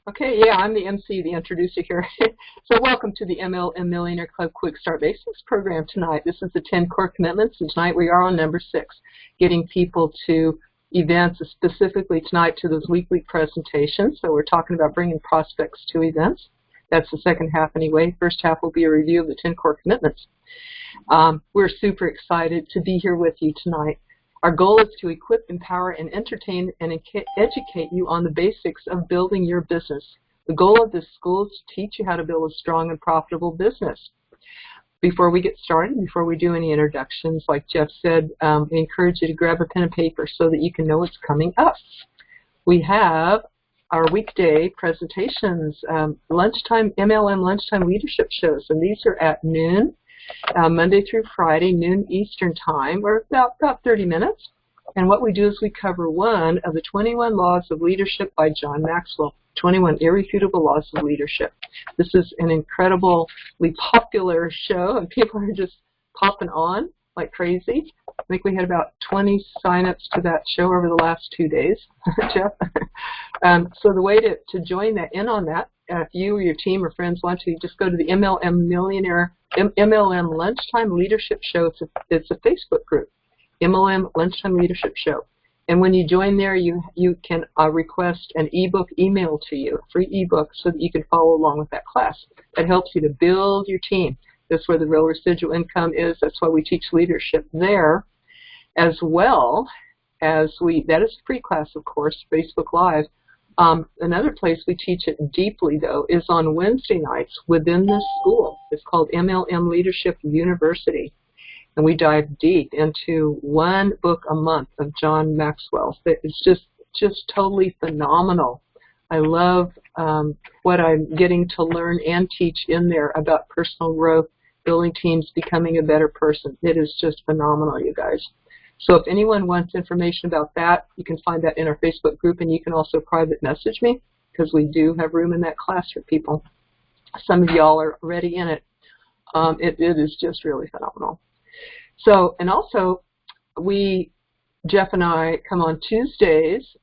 Okay, yeah, I'm the MC, the introducer here. So welcome to the MLM Millionaire Club Quick Start Basics program tonight. This is the 10 core commitments, and tonight we are on number 6, getting people to events, specifically tonight to those weekly presentations. So we're talking about bringing prospects to events. That's the second half anyway. First half will be a review of the 10 core commitments. We're super excited to be here with you tonight. Our goal is to equip, empower, and entertain and educate you on the basics of building your business. The goal of this school is to teach you how to build a strong and profitable business. Before we get started, before we do any introductions, like Jeff said, we encourage you to grab a pen and paper so that you can know what's coming up. We have our weekday presentations, lunchtime, MLM lunchtime leadership shows, and these are at noon. Monday through Friday, noon Eastern time, or about 30 minutes. And what we do is we cover one of the 21 laws of leadership by John Maxwell, 21 irrefutable laws of leadership. This is an incredibly popular show, and people are just popping on like crazy. I think we had about 20 sign-ups to that show over the last 2 days, Jeff. So the way to join that in on that, if you or your team or friends want to, you just go to the MLM Lunchtime Leadership Show. It's a Facebook group, MLM Lunchtime Leadership Show. And when you join there, you can request an ebook emailed to you, a free ebook, so that you can follow along with that class. That helps you to build your team. That's where the real residual income is. That's why we teach leadership there, as well as that is a free class, of course, Facebook Live. Another place we teach it deeply, though, is on Wednesday nights within this school. It's called Mlm Leadership University. And we dive deep into one book a month of John Maxwell. It's just totally phenomenal. I love what I'm getting to learn and teach in there about personal growth, building teams, becoming a better person. It is just phenomenal, you guys. So if anyone wants information about that, you can find that in our Facebook group, and you can also private message me, because we do have room in that class for people. Some of y'all are already in it. It is just really phenomenal. So, and also, Jeff and I come on Tuesdays,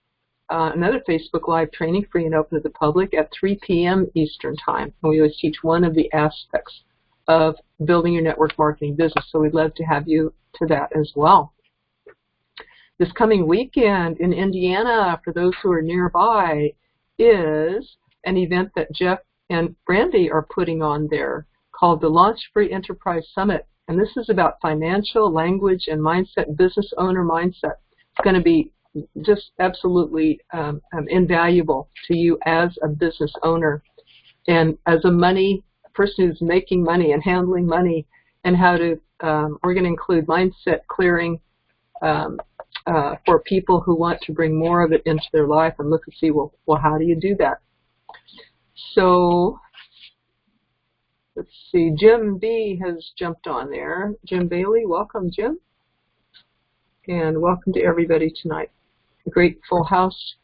another Facebook Live training, free and open to the public, at 3 p.m. Eastern Time. And we always teach one of the aspects of building your network marketing business. So we'd love to have you to that as well. This coming weekend in Indiana, for those who are nearby, is an event that Jeff and Brandy are putting on there called the Launch Free Enterprise Summit. And this is about financial, language, and mindset, business owner mindset. It's going to be just absolutely invaluable to you as a business owner and as a person who's making money and handling money, and how to, we're going to include mindset clearing for people who want to bring more of it into their life and look and see, well, how do you do that? So let's see, Jim B has jumped on there. Jim Bailey, welcome, Jim. And welcome to everybody tonight. A great full house.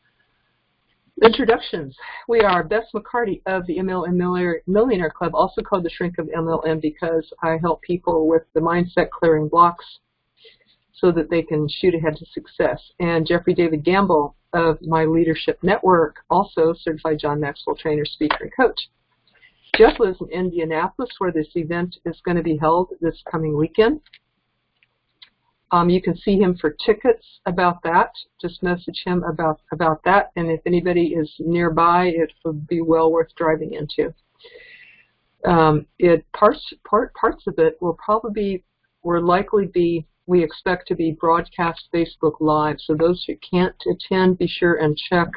Introductions. We are Bess McCarty of the MLM Millionaire Club, also called the Shrink of MLM, because I help people with the mindset clearing blocks so that they can shoot ahead to success. And Jeffrey David Gamble of My Leadership Network, also certified John Maxwell trainer, speaker, and coach. Jeff lives in Indianapolis, where this event is going to be held this coming weekend. You can see him for tickets about that. Just message him about that. And if anybody is nearby, it would be well worth driving into. Parts of it will likely be, we expect to be broadcast Facebook Live. So those who can't attend, be sure and check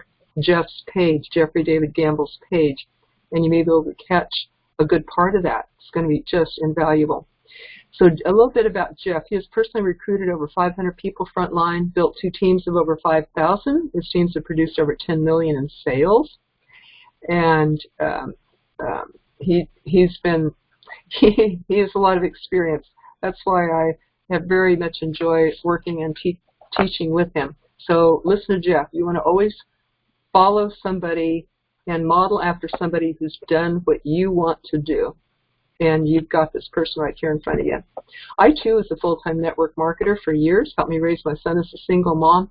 Jeff's page, Jeffrey David Gamble's page, and you may be able to catch a good part of that. It's going to be just invaluable. So a little bit about Jeff. He has personally recruited over 500 people frontline, built 2 teams of over 5,000. His teams have produced over 10 million in sales. And he has a lot of experience. That's why I have very much enjoyed working and teaching with him. So listen to Jeff. You want to always follow somebody and model after somebody who's done what you want to do. And you've got this person right here in front of you. I, too, was a full-time network marketer for years, helped me raise my son as a single mom.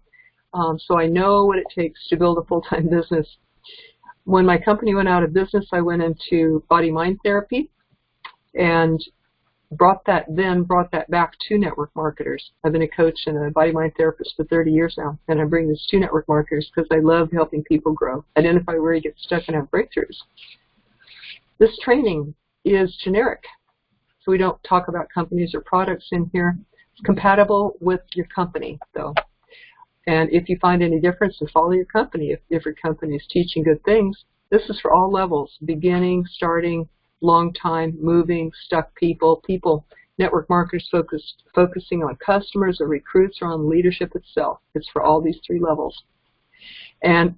So I know what it takes to build a full-time business. When my company went out of business, I went into body-mind therapy and brought that back to network marketers. I've been a coach and a body-mind therapist for 30 years now, and I bring this to network marketers because I love helping people grow, identify where you get stuck, and have breakthroughs. This training is generic, so we don't talk about companies or products in here. It's compatible with your company, though. And if you find any difference, then follow your company. If your company is teaching good things, this is for all levels, beginning, starting, long time, moving, stuck people, network marketers focusing on customers or recruits or on leadership itself. It's for all these 3 levels. And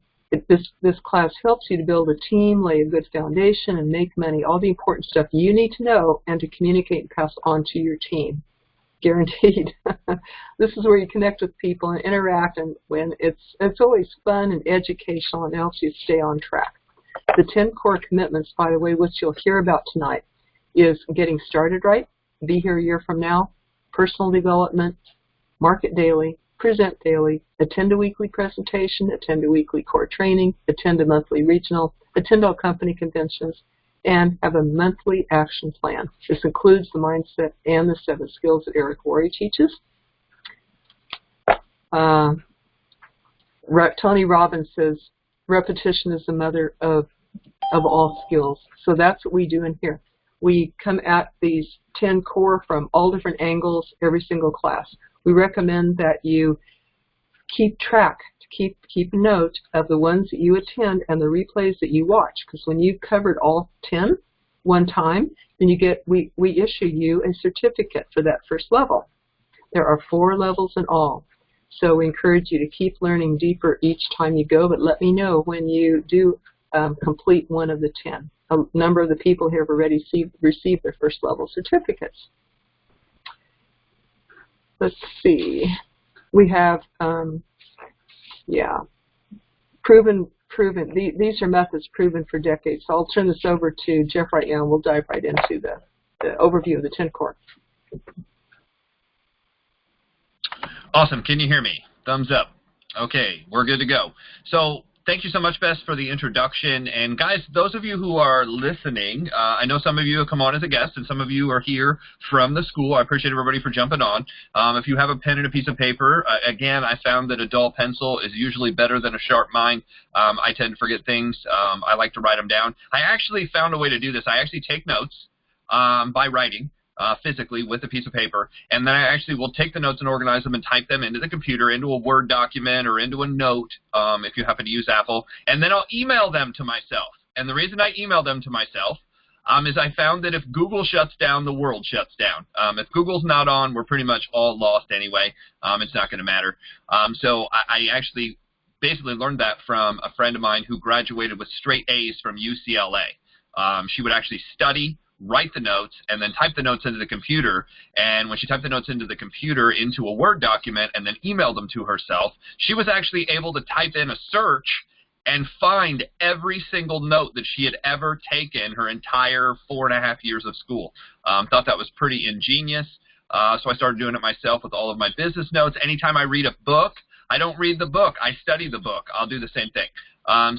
this class helps you to build a team, lay a good foundation, and make money, all the important stuff you need to know and to communicate and pass on to your team. Guaranteed. This is where you connect with people and interact, and when it's always fun and educational and helps you stay on track. The 10 core commitments, by the way, which you'll hear about tonight, is getting started right, be here a year from now, personal development, market daily, present daily, attend a weekly presentation, attend a weekly core training, attend a monthly regional, attend all company conventions, and have a monthly action plan. This includes the mindset and the 7 skills that Eric Worre teaches. Tony Robbins says, repetition is the mother of all skills. So that's what we do in here. We come at these 10 core from all different angles every single class. We recommend that you keep track, keep a note of the ones that you attend and the replays that you watch, because when you've covered all 10 one time, then we issue you a certificate for that first level. There are 4 levels in all. So we encourage you to keep learning deeper each time you go, but let me know when you do complete one of the 10. A number of the people here have already received their first level certificates. Let's see. We have, proven. These are methods proven for decades. So I'll turn this over to Jeff right now, and we'll dive right into the overview of the 10 core. Awesome. Can you hear me? Thumbs up. Okay, we're good to go. So thank you so much, Bess, for the introduction. And guys, those of you who are listening, I know some of you have come on as a guest, and some of you are here from the school. I appreciate everybody for jumping on. If you have a pen and a piece of paper, again, I found that a dull pencil is usually better than a sharp mind. I tend to forget things. I like to write them down. I actually found a way to do this. I actually take notes by writing. Physically with a piece of paper, and then I actually will take the notes and organize them and type them into the computer, into a Word document or into a note, if you happen to use Apple, and then I'll email them to myself. And the reason I email them to myself is I found that if Google shuts down, the world shuts down. If Google's not on, we're pretty much all lost anyway. It's not going to matter. So I actually basically learned that from a friend of mine who graduated with straight A's from UCLA. She would actually study, write the notes, and then type the notes into the computer. And when she typed the notes into the computer into a Word document and then emailed them to herself, she was actually able to type in a search and find every single note that she had ever taken her entire 4.5 years of school. Thought that was pretty ingenious. So I started doing it myself with all of my business notes. Anytime I read a book, I don't read the book. I study the book. I'll do the same thing.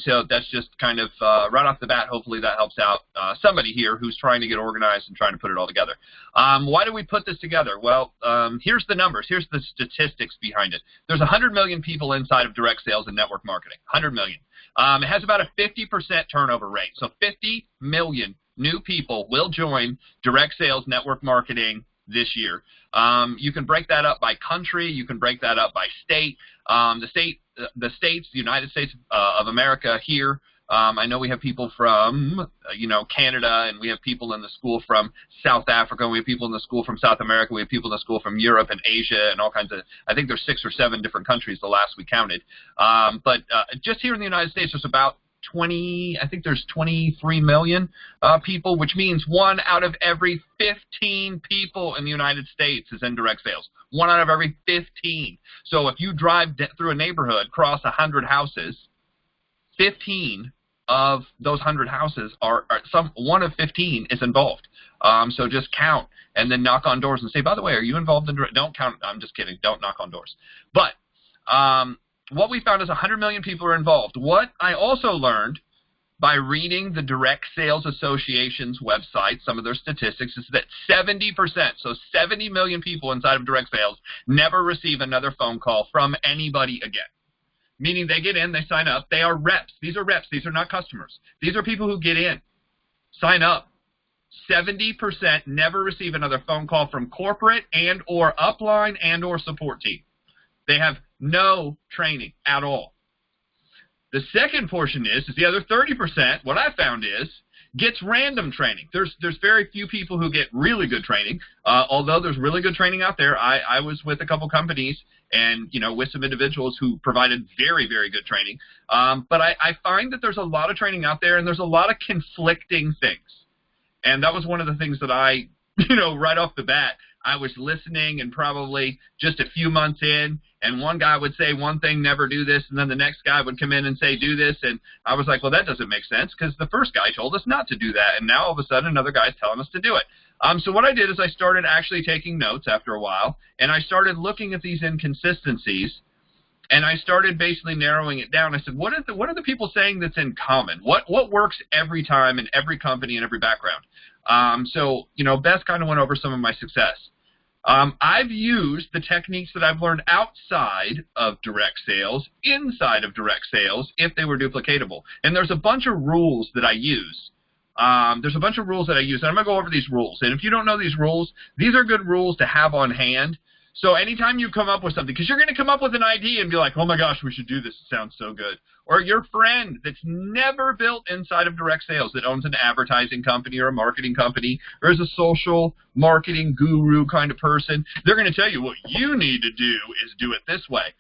So that's just kind of right off the bat. Hopefully that helps out somebody here who's trying to get organized and trying to put it all together. Why do we put this together? Well, here's the numbers. Here's the statistics behind it. There's 100 million people inside of direct sales and network marketing. 100 million. It has about a 50% turnover rate. So 50 million new people will join direct sales network marketing this year. You can break that up by country. You can break that up by state. The states, the United States of America here. I know we have people from, Canada, and we have people in the school from South Africa. We have people in the school from South America. We have people in the school from Europe and Asia and all kinds of, I think there's 6 or 7 different countries the last we counted. But just here in the United States, there's about 23 million people, which means 1 out of every 15 people in the United States is in direct sales. 1 out of every 15. So if you drive through a neighborhood, cross 100 houses, 15 of those 100 houses are 1 of 15 is involved. So just count and then knock on doors and say, by the way, are you involved in direct? Don't count. I'm just kidding. Don't knock on doors. But what we found is 100 million people are involved. What I also learned by reading the Direct Sales Association's website, some of their statistics, is that 70%, so 70 million people inside of direct sales, never receive another phone call from anybody again. Meaning they get in, they sign up, they are reps. These are reps, these are not customers. These are people who get in, sign up. 70% never receive another phone call from corporate and or upline and or support team. They have no training at all. The second portion is the other 30%, what I found is, gets random training. There's very few people who get really good training, although there's really good training out there. I was with a couple companies and, with some individuals who provided very, very good training. But I find that there's a lot of training out there and there's a lot of conflicting things. And that was one of the things that I, right off the bat, I was listening and probably just a few months in, and one guy would say one thing, never do this, and then the next guy would come in and say do this, and I was like, well, that doesn't make sense because the first guy told us not to do that, and now all of a sudden another guy's telling us to do it. So what I did is I started actually taking notes after a while, and I started looking at these inconsistencies, and I started basically narrowing it down. I said, what are the people saying that's in common? What works every time in every company and every background? So, Bess kind of went over some of my success. I've used the techniques that I've learned outside of direct sales, inside of direct sales, if they were duplicatable. And there's a bunch of rules that I use. And I'm going to go over these rules. And if you don't know these rules, these are good rules to have on hand. So anytime you come up with something, because you're going to come up with an idea and be like, oh my gosh, we should do this. It sounds so good. Or your friend that's never built inside of direct sales, that owns an advertising company or a marketing company, or is a social marketing guru kind of person, they're going to tell you what you need to do is do it this way.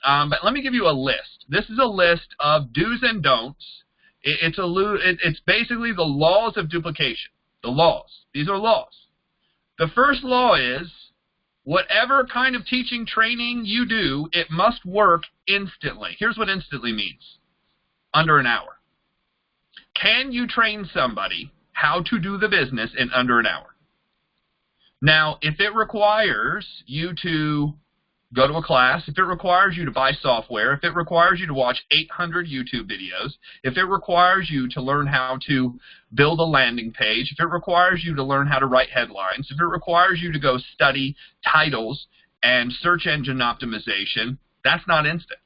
But let me give you a list. This is a list of do's and don'ts. It's basically the laws of duplication. The laws. These are laws. The first law is, whatever kind of teaching training you do, it must work instantly. Here's what instantly means. Under an hour. Can you train somebody how to do the business in under an hour? Now, if it requires you to go to a class, if it requires you to buy software, if it requires you to watch 800 YouTube videos, if it requires you to learn how to build a landing page, if it requires you to learn how to write headlines, if it requires you to go study titles and search engine optimization, that's not instant.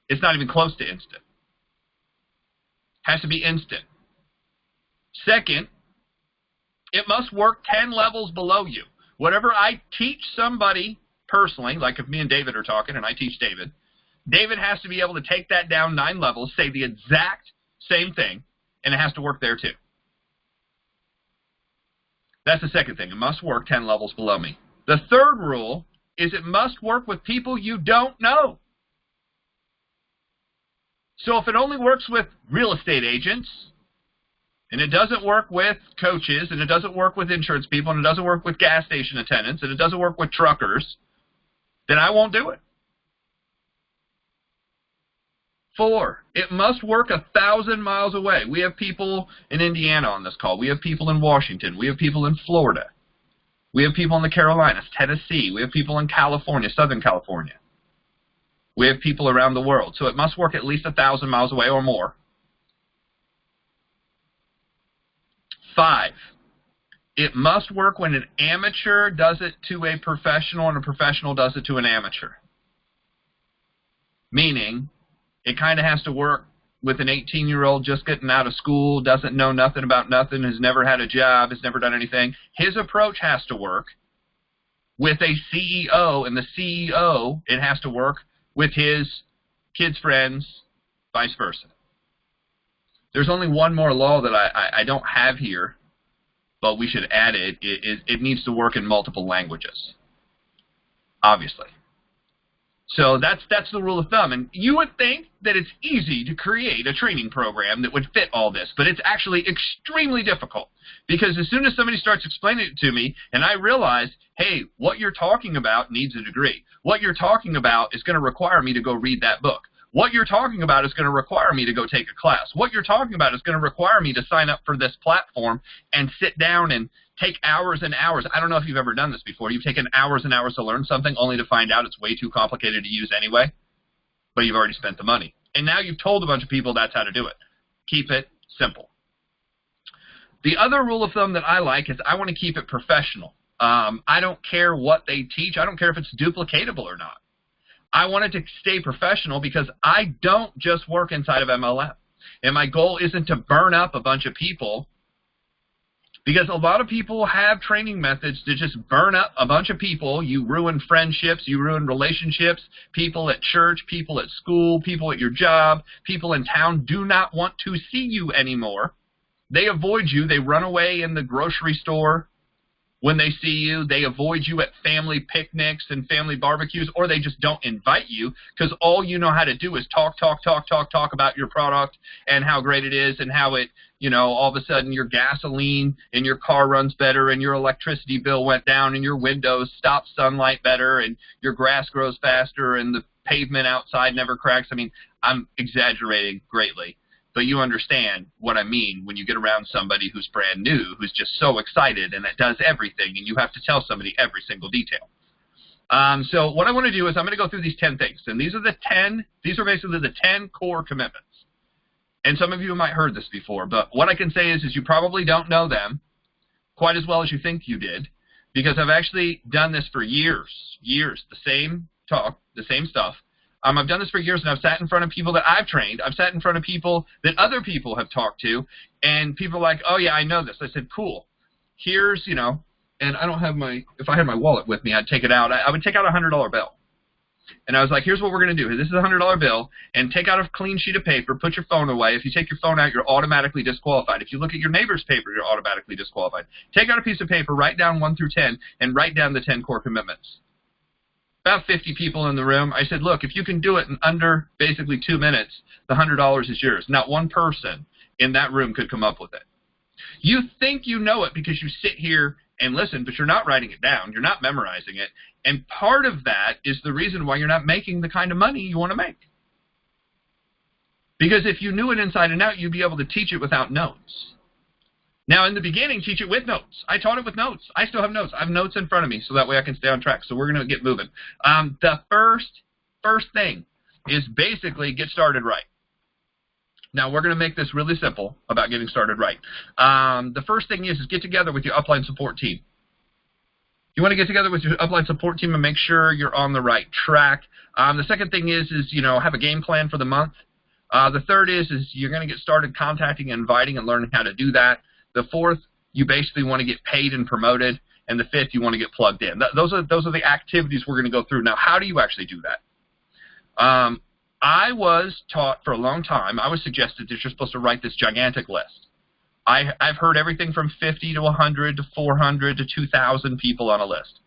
It's not even close to instant. Has to be instant. Second, it must work 10 levels below you. Whatever I teach somebody personally, like if me and David are talking and I teach David, David has to be able to take that down 9 levels, say the exact same thing, and it has to work there too. That's the second thing. It must work 10 levels below me. The third rule is it must work with people you don't know. So if it only works with real estate agents, and it doesn't work with coaches, and it doesn't work with insurance people, and it doesn't work with gas station attendants, and it doesn't work with truckers, then I won't do it. 4, it must work 1,000 miles away. We have people in Indiana on this call. We have people in Washington. We have people in Florida. We have people in the Carolinas, Tennessee. We have people in California, Southern California. We have people around the world. So it must work at least 1,000 miles away or more. 5, it must work when an amateur does it to a professional and a professional does it to an amateur. Meaning, it kind of has to work with an 18-year-old just getting out of school, doesn't know nothing about nothing, has never had a job, has never done anything. His approach has to work with a CEO, and the CEO, it has to work with his kids' friends, vice versa. There's only one more law that I don't have here, but we should add it. It needs to work in multiple languages, obviously. So that's the rule of thumb. And you would think that it's easy to create a training program that would fit all this, but it's actually extremely difficult. Because as soon as somebody starts explaining it to me and I realize, hey, what you're talking about needs a degree. What you're talking about is going to require me to go read that book. What you're talking about is going to require me to go take a class. What you're talking about is going to require me to sign up for this platform and sit down and take hours and hours. I don't know if you've ever done this before. You've taken hours and hours to learn something only to find out it's way too complicated to use anyway, but you've already spent the money. And now you've told a bunch of people that's how to do it. Keep it simple. The other rule of thumb that I like is I want to keep it professional. I don't care what they teach. I don't care if it's duplicatable or not. I want it to stay professional because I don't just work inside of MLM. And my goal isn't to burn up a bunch of people, because a lot of people have training methods to just burn up a bunch of people. You ruin friendships, you ruin relationships, people at church, people at school, people at your job, people in town do not want to see you anymore. They avoid you. They run away in the grocery store when they see you. They avoid you at family picnics and family barbecues, or they just don't invite you because all you know how to do is talk about your product and how great it is and how it, all of a sudden your gasoline in your car runs better and your electricity bill went down and your windows stop sunlight better and your grass grows faster and the pavement outside never cracks. I mean, I'm exaggerating greatly, but you understand what I mean when you get around somebody who's brand new, who's just so excited and that does everything, and you have to tell somebody every single detail. So what I want to do is I'm going to go through these 10 things, and these are basically the 10 core commitments. And some of you might have heard this before, but what I can say is you probably don't know them quite as well as you think you did, because I've actually done this for years, the same talk, the same stuff. I've done this for years, and I've sat in front of people that I've trained. I've sat in front of people that other people have talked to, and people are like, oh, yeah, I know this. I said, cool. Here's, and I don't have if I had my wallet with me, I'd take it out. I would take out a $100 bill. And I was like, here's what we're going to do. This is a $100 bill, and take out a clean sheet of paper, put your phone away. If you take your phone out, you're automatically disqualified. If you look at your neighbor's paper, you're automatically disqualified. Take out a piece of paper, write down 1 through 10, and write down the 10 core commitments. About 50 people in the room. I said, look, if you can do it in under basically 2 minutes, the $100 is yours. Not one person in that room could come up with it. You think you know it because you sit here and listen, but you're not writing it down. You're not memorizing it. And part of that is the reason why you're not making the kind of money you want to make. Because if you knew it inside and out, you'd be able to teach it without notes. Now, in the beginning, teach it with notes. I taught it with notes. I still have notes. I have notes in front of me, so that way I can stay on track. So we're going to get moving. The first thing is basically get started right. Now, we're going to make this really simple about getting started right. The first thing is get together with your upline support team. You want to get together with your upline support team and make sure you're on the right track. The second thing is have a game plan for the month. The third is you're going to get started contacting and inviting and learning how to do that. The fourth, you basically want to get paid and promoted. And the fifth, you want to get plugged in. Those are the activities we're going to go through. Now, how do you actually do that? I was taught for a long time, I was suggested that you're supposed to write this gigantic list. I've heard everything from 50 to 100 to 400 to 2,000 people on a list.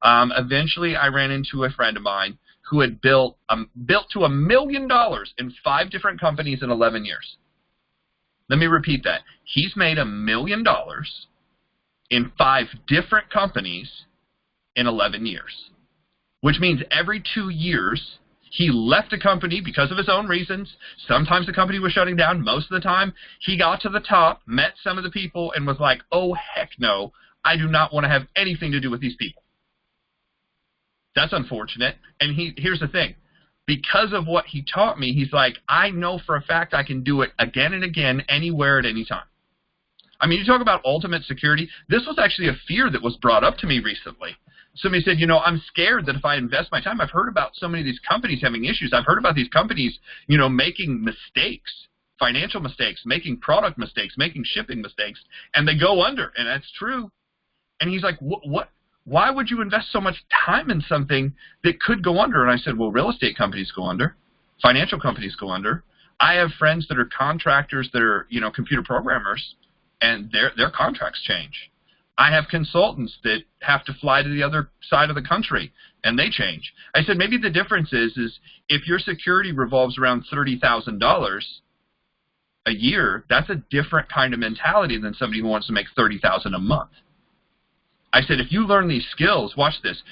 Eventually, I ran into a friend of mine who had built to $1 million in 5 different companies in 11 years. Let me repeat that. He's made $1 million in 5 different companies in 11 years, which means every 2 years he left a company because of his own reasons. Sometimes the company was shutting down. Most of the time, he got to the top, met some of the people, and was like, oh, heck no, I do not want to have anything to do with these people. That's unfortunate. And here's the thing. Because of what he taught me, he's like, I know for a fact I can do it again and again, anywhere at any time. I mean, you talk about ultimate security. This was actually a fear that was brought up to me recently. Somebody said, I'm scared that if I invest my time, I've heard about so many of these companies having issues. I've heard about these companies, making mistakes, financial mistakes, making product mistakes, making shipping mistakes, and they go under, and that's true. And he's like, what? Why would you invest so much time in something that could go under? And I said, well, real estate companies go under. Financial companies go under. I have friends that are contractors that are, computer programmers, and their contracts change. I have consultants that have to fly to the other side of the country, and they change. I said, maybe the difference is if your security revolves around $30,000 a year, that's a different kind of mentality than somebody who wants to make $30,000 a month. I said, if you learn these skills, watch this.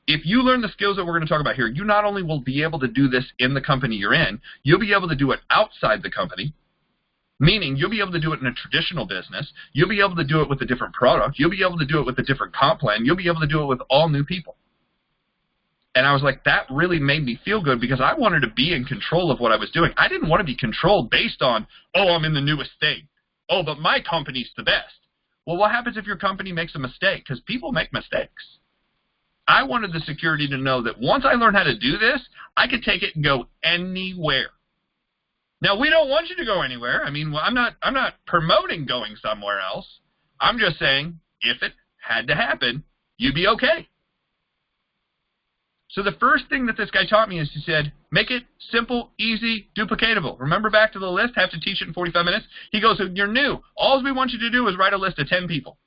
If you learn the skills that we're going to talk about here, you not only will be able to do this in the company you're in, you'll be able to do it outside the company, meaning you'll be able to do it in a traditional business. You'll be able to do it with a different product. You'll be able to do it with a different comp plan. You'll be able to do it with all new people. And I was like, that really made me feel good because I wanted to be in control of what I was doing. I didn't want to be controlled based on, oh, I'm in the newest thing. Oh, but my company's the best. Well, what happens if your company makes a mistake? Because people make mistakes. I wanted the security to know that once I learned how to do this, I could take it and go anywhere. Now, we don't want you to go anywhere. I mean, I'm not promoting going somewhere else. I'm just saying, if it had to happen, you'd be okay. So the first thing that this guy taught me is he said, make it simple, easy, duplicatable. Remember back to the list, have to teach it in 45 minutes? He goes, you're new. All we want you to do is write a list of 10 people.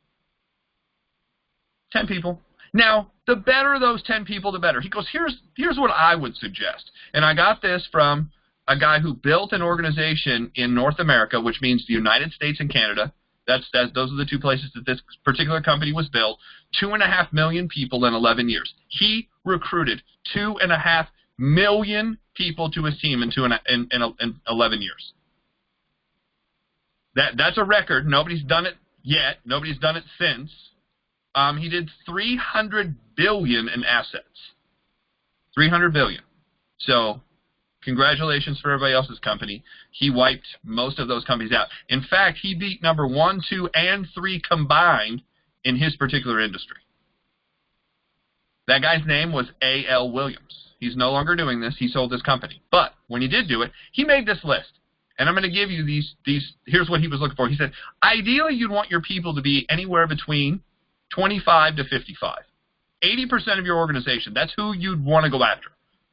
10 people. Now, the better those 10 people, the better. He goes, here's what I would suggest. And I got this from a guy who built an organization in North America, which means the United States and Canada. Those are the two places that this particular company was built. 2.5 million people in 11 years. He recruited 2.5 million people to his team in 11 years. That's a record. Nobody's done it yet. Nobody's done it since. He did $300 billion in assets. $300 billion. So, congratulations for everybody else's company. He wiped most of those companies out. In fact, he beat number 1, 2, and 3 combined in his particular industry. That guy's name was A.L. Williams. He's no longer doing this. He sold his company. But when he did do it, he made this list. And I'm going to give you these. Here's what he was looking for. He said, ideally, you'd want your people to be anywhere between 25 to 55. 80% of your organization, that's who you'd want to go after.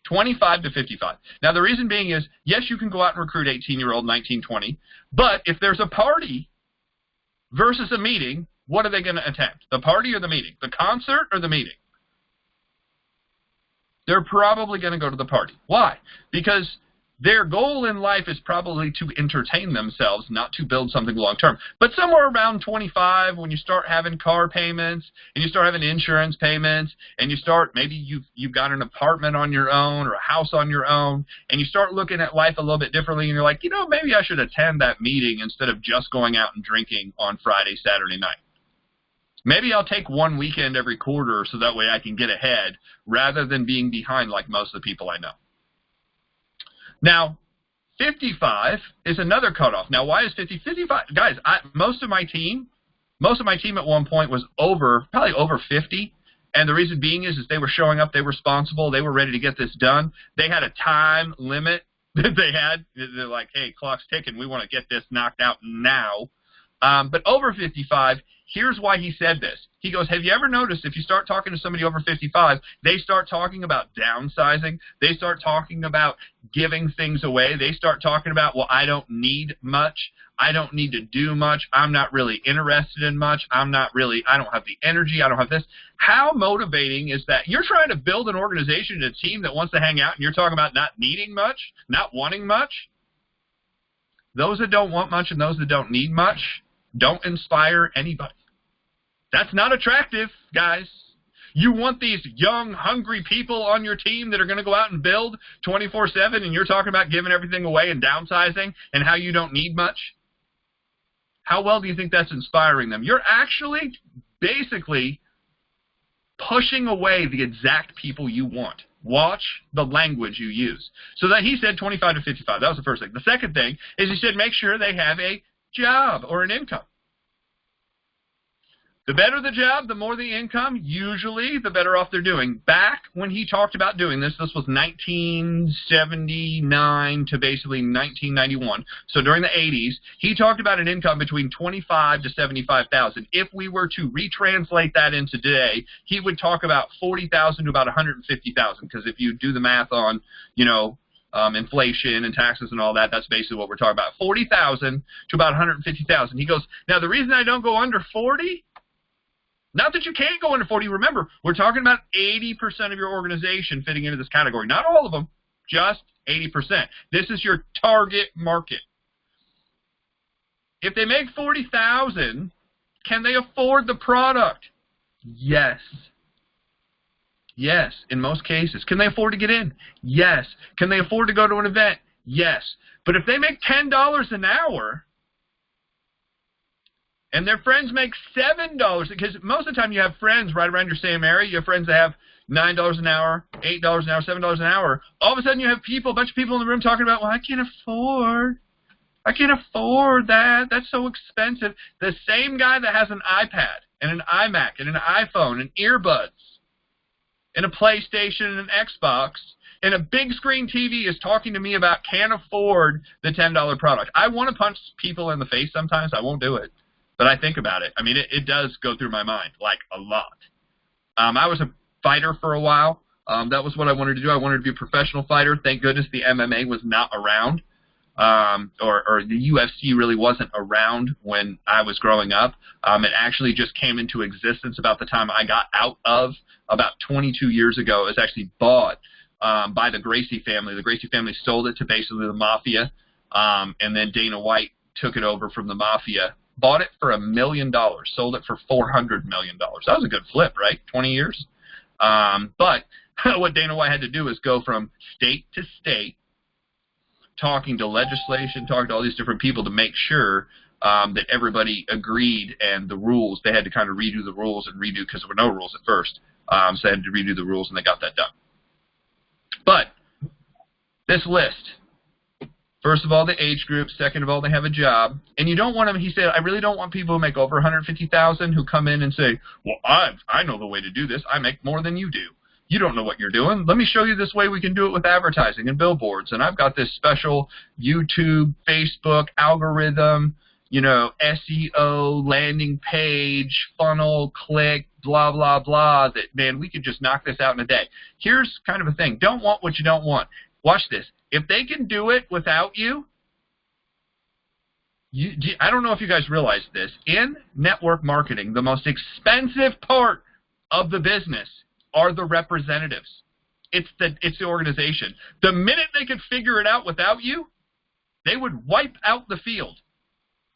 25 to 55. Now, the reason being is, yes, you can go out and recruit 18-year-old, 19, 20, but if there's a party versus a meeting, what are they going to attempt? The party or the meeting? The concert or the meeting? They're probably going to go to the party. Why? Because their goal in life is probably to entertain themselves, not to build something long-term. But somewhere around 25, when you start having car payments, and you start having insurance payments, and you start, maybe you've got an apartment on your own or a house on your own, and you start looking at life a little bit differently, and you're like, maybe I should attend that meeting instead of just going out and drinking on Friday, Saturday night. Maybe I'll take one weekend every quarter so that way I can get ahead rather than being behind like most of the people I know. Now, 55 is another cutoff. Now, why is 55? Guys, most of my team at one point was probably over 50. And the reason being is they were showing up, they were responsible, they were ready to get this done. They had a time limit that they had. They're like, hey, clock's ticking, we want to get this knocked out now. But over 55, here's why he said this. He goes, have you ever noticed if you start talking to somebody over 55, they start talking about downsizing. They start talking about giving things away. They start talking about, well, I don't need much. I don't need to do much. I'm not really interested in much. I don't have the energy. I don't have this. How motivating is that? You're trying to build an organization and a team that wants to hang out, and you're talking about not needing much, not wanting much. Those that don't want much and those that don't need much don't inspire anybody. That's not attractive, guys. You want these young, hungry people on your team that are going to go out and build 24/7, and you're talking about giving everything away and downsizing and how you don't need much? How well do you think that's inspiring them? You're actually basically pushing away the exact people you want. Watch the language you use. So that he said 25 to 55. That was the first thing. The second thing is he said make sure they have a job or an income. The better the job, the more the income, usually the better off they're doing. Back when he talked about doing this was 1979 to basically 1991. So during the 80s, he talked about an income between $25,000 to $75,000. If we were to retranslate that into today, he would talk about $40,000 to about $150,000. Because if you do the math on, inflation and taxes and all that, that's basically what we're talking about. $40,000 to about $150,000. He goes, now the reason I don't go under 40. Not that you can't go under 40. Remember, we're talking about 80% of your organization fitting into this category. Not all of them, just 80%. This is your target market. If they make $40,000, can they afford the product? Yes. Yes, in most cases. Can they afford to get in? Yes. Can they afford to go to an event? Yes. But if they make $10 an hour, and their friends make $7, because most of the time you have friends right around your same area. You have friends that have $9 an hour, $8 an hour, $7 an hour. All of a sudden you have people, a bunch of people in the room talking about, well, I can't afford that. That's so expensive. The same guy that has an iPad and an iMac and an iPhone and earbuds and a PlayStation and an Xbox and a big screen TV is talking to me about can't afford the $10 product. I want to punch people in the face sometimes. I won't do it, but I think about it. I mean, it does go through my mind, like a lot. I was a fighter for a while. That was what I wanted to do. I wanted to be a professional fighter. Thank goodness the MMA was not around, or the UFC really wasn't around when I was growing up. It actually just came into existence about the time I got out of, about 22 years ago. It was actually bought by the Gracie family. The Gracie family sold it to basically the mafia, and then Dana White took it over from the mafia, bought it for $1 million, sold it for $400 million. That was a good flip, right? 20 years. But what Dana White had to do is go from state to state, talking to legislation, talking to all these different people to make sure that everybody agreed, and the rules, they had to kind of redo the rules and redo, because there were no rules at first. So they had to redo the rules, and they got that done. But this list, first of all, the age group. Second of all, they have a job. And you don't want them, he said, I really don't want people who make over $150,000 who come in and say, well, I know the way to do this. I make more than you do. You don't know what you're doing. Let me show you this way we can do it with advertising and billboards. And I've got this special YouTube, Facebook algorithm, you know, SEO, landing page, funnel, click, blah, blah, blah, that, man, we could just knock this out in a day. Here's kind of a thing. Don't want what you don't want. Watch this. If they can do it without you, I don't know if you guys realize this. In network marketing, the most expensive part of the business are the representatives. It's the organization. The minute they could figure it out without you, they would wipe out the field.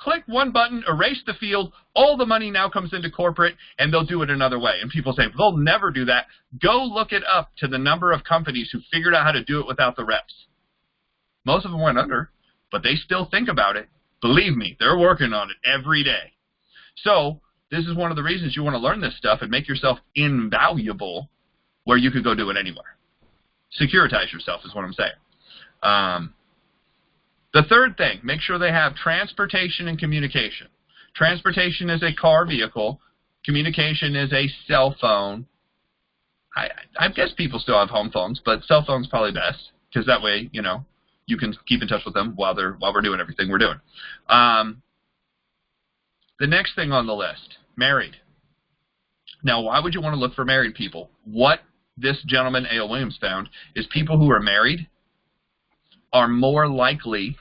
Click one button, erase the field, all the money now comes into corporate, and they'll do it another way. And people say, they'll never do that. Go look it up to the number of companies who figured out how to do it without the reps. Most of them went under, but they still think about it. Believe me, they're working on it every day. So this is one of the reasons you want to learn this stuff and make yourself invaluable where you could go do it anywhere. Securitize yourself is what I'm saying. The third thing, make sure they have transportation and communication. Transportation is a car vehicle. Communication is a cell phone. I guess people still have home phones, but cell phone's probably best, because that way, you know, you can keep in touch with them while we're doing everything we're doing. The next thing on the list, married. Now, why would you want to look for married people? What this gentleman, A.L. Williams, found is people who are married are more likely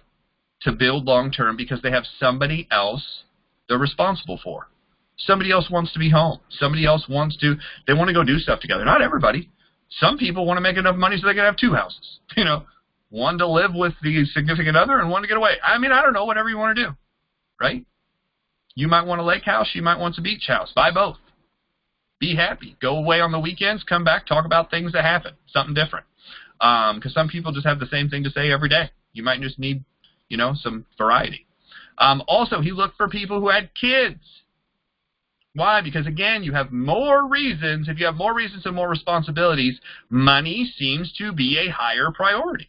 to build long-term because they have somebody else they're responsible for. Somebody else wants to be home. Somebody else they want to go do stuff together. Not everybody. Some people want to make enough money so they can have two houses. You know, one to live with the significant other and one to get away. I mean, I don't know, whatever you want to do, right? You might want a lake house. You might want a beach house. Buy both. Be happy. Go away on the weekends. Come back. Talk about things that happen. Something different. Because some people just have the same thing to say every day. You might just need, you know, some variety. Also, he looked for people who had kids. Why? Because, again, you have more reasons. If you have more reasons and more responsibilities, money seems to be a higher priority.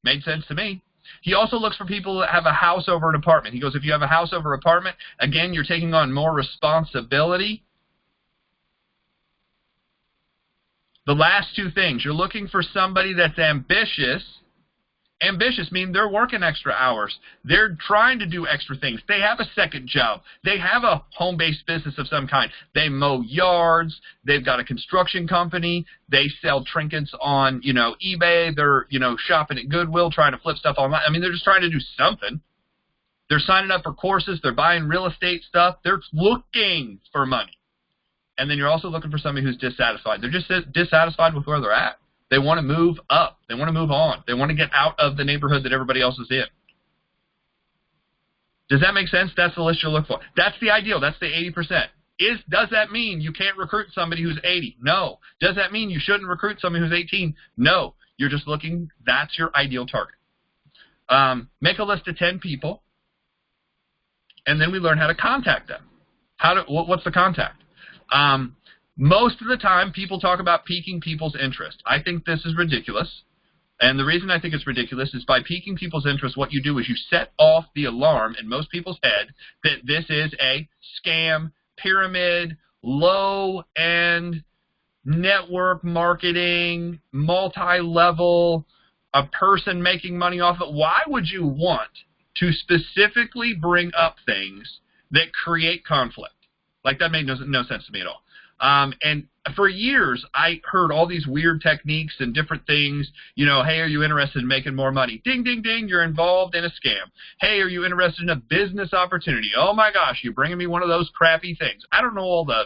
Made sense to me. He also looks for people that have a house over an apartment. He goes, if you have a house over an apartment, again, you're taking on more responsibility. The last two things, you're looking for somebody that's ambitious. Ambitious means they're working extra hours. They're trying to do extra things. They have a second job. They have a home-based business of some kind. They mow yards. They've got a construction company. They sell trinkets on, you know, eBay. They're, you know, shopping at Goodwill, trying to flip stuff online. I mean, they're just trying to do something. They're signing up for courses. They're buying real estate stuff. They're looking for money. And then you're also looking for somebody who's dissatisfied. They're just dissatisfied with where they're at. They want to move up. They want to move on. They want to get out of the neighborhood that everybody else is in. Does that make sense? That's the list you're looking for. That's the ideal. That's the 80%. Does that mean you can't recruit somebody who's 80? No. Does that mean you shouldn't recruit somebody who's 18? No. You're just looking. That's your ideal target. Make a list of 10 people. and then we learn how to contact them. What's the contact? Most of the time, people talk about piquing people's interest. I think this is ridiculous. And the reason I think it's ridiculous is by piquing people's interest, what you do is you set off the alarm in most people's head that this is a scam, pyramid, low-end, network marketing, multi-level, a person making money off it. Why would you want to specifically bring up things that create conflict? Like, that made no sense to me at all. And for years, I heard all these weird techniques and different things. You know, hey, are you interested in making more money? Ding, ding, ding, you're involved in a scam. Hey, are you interested in a business opportunity? Oh, my gosh, you're bringing me one of those crappy things. I don't know all the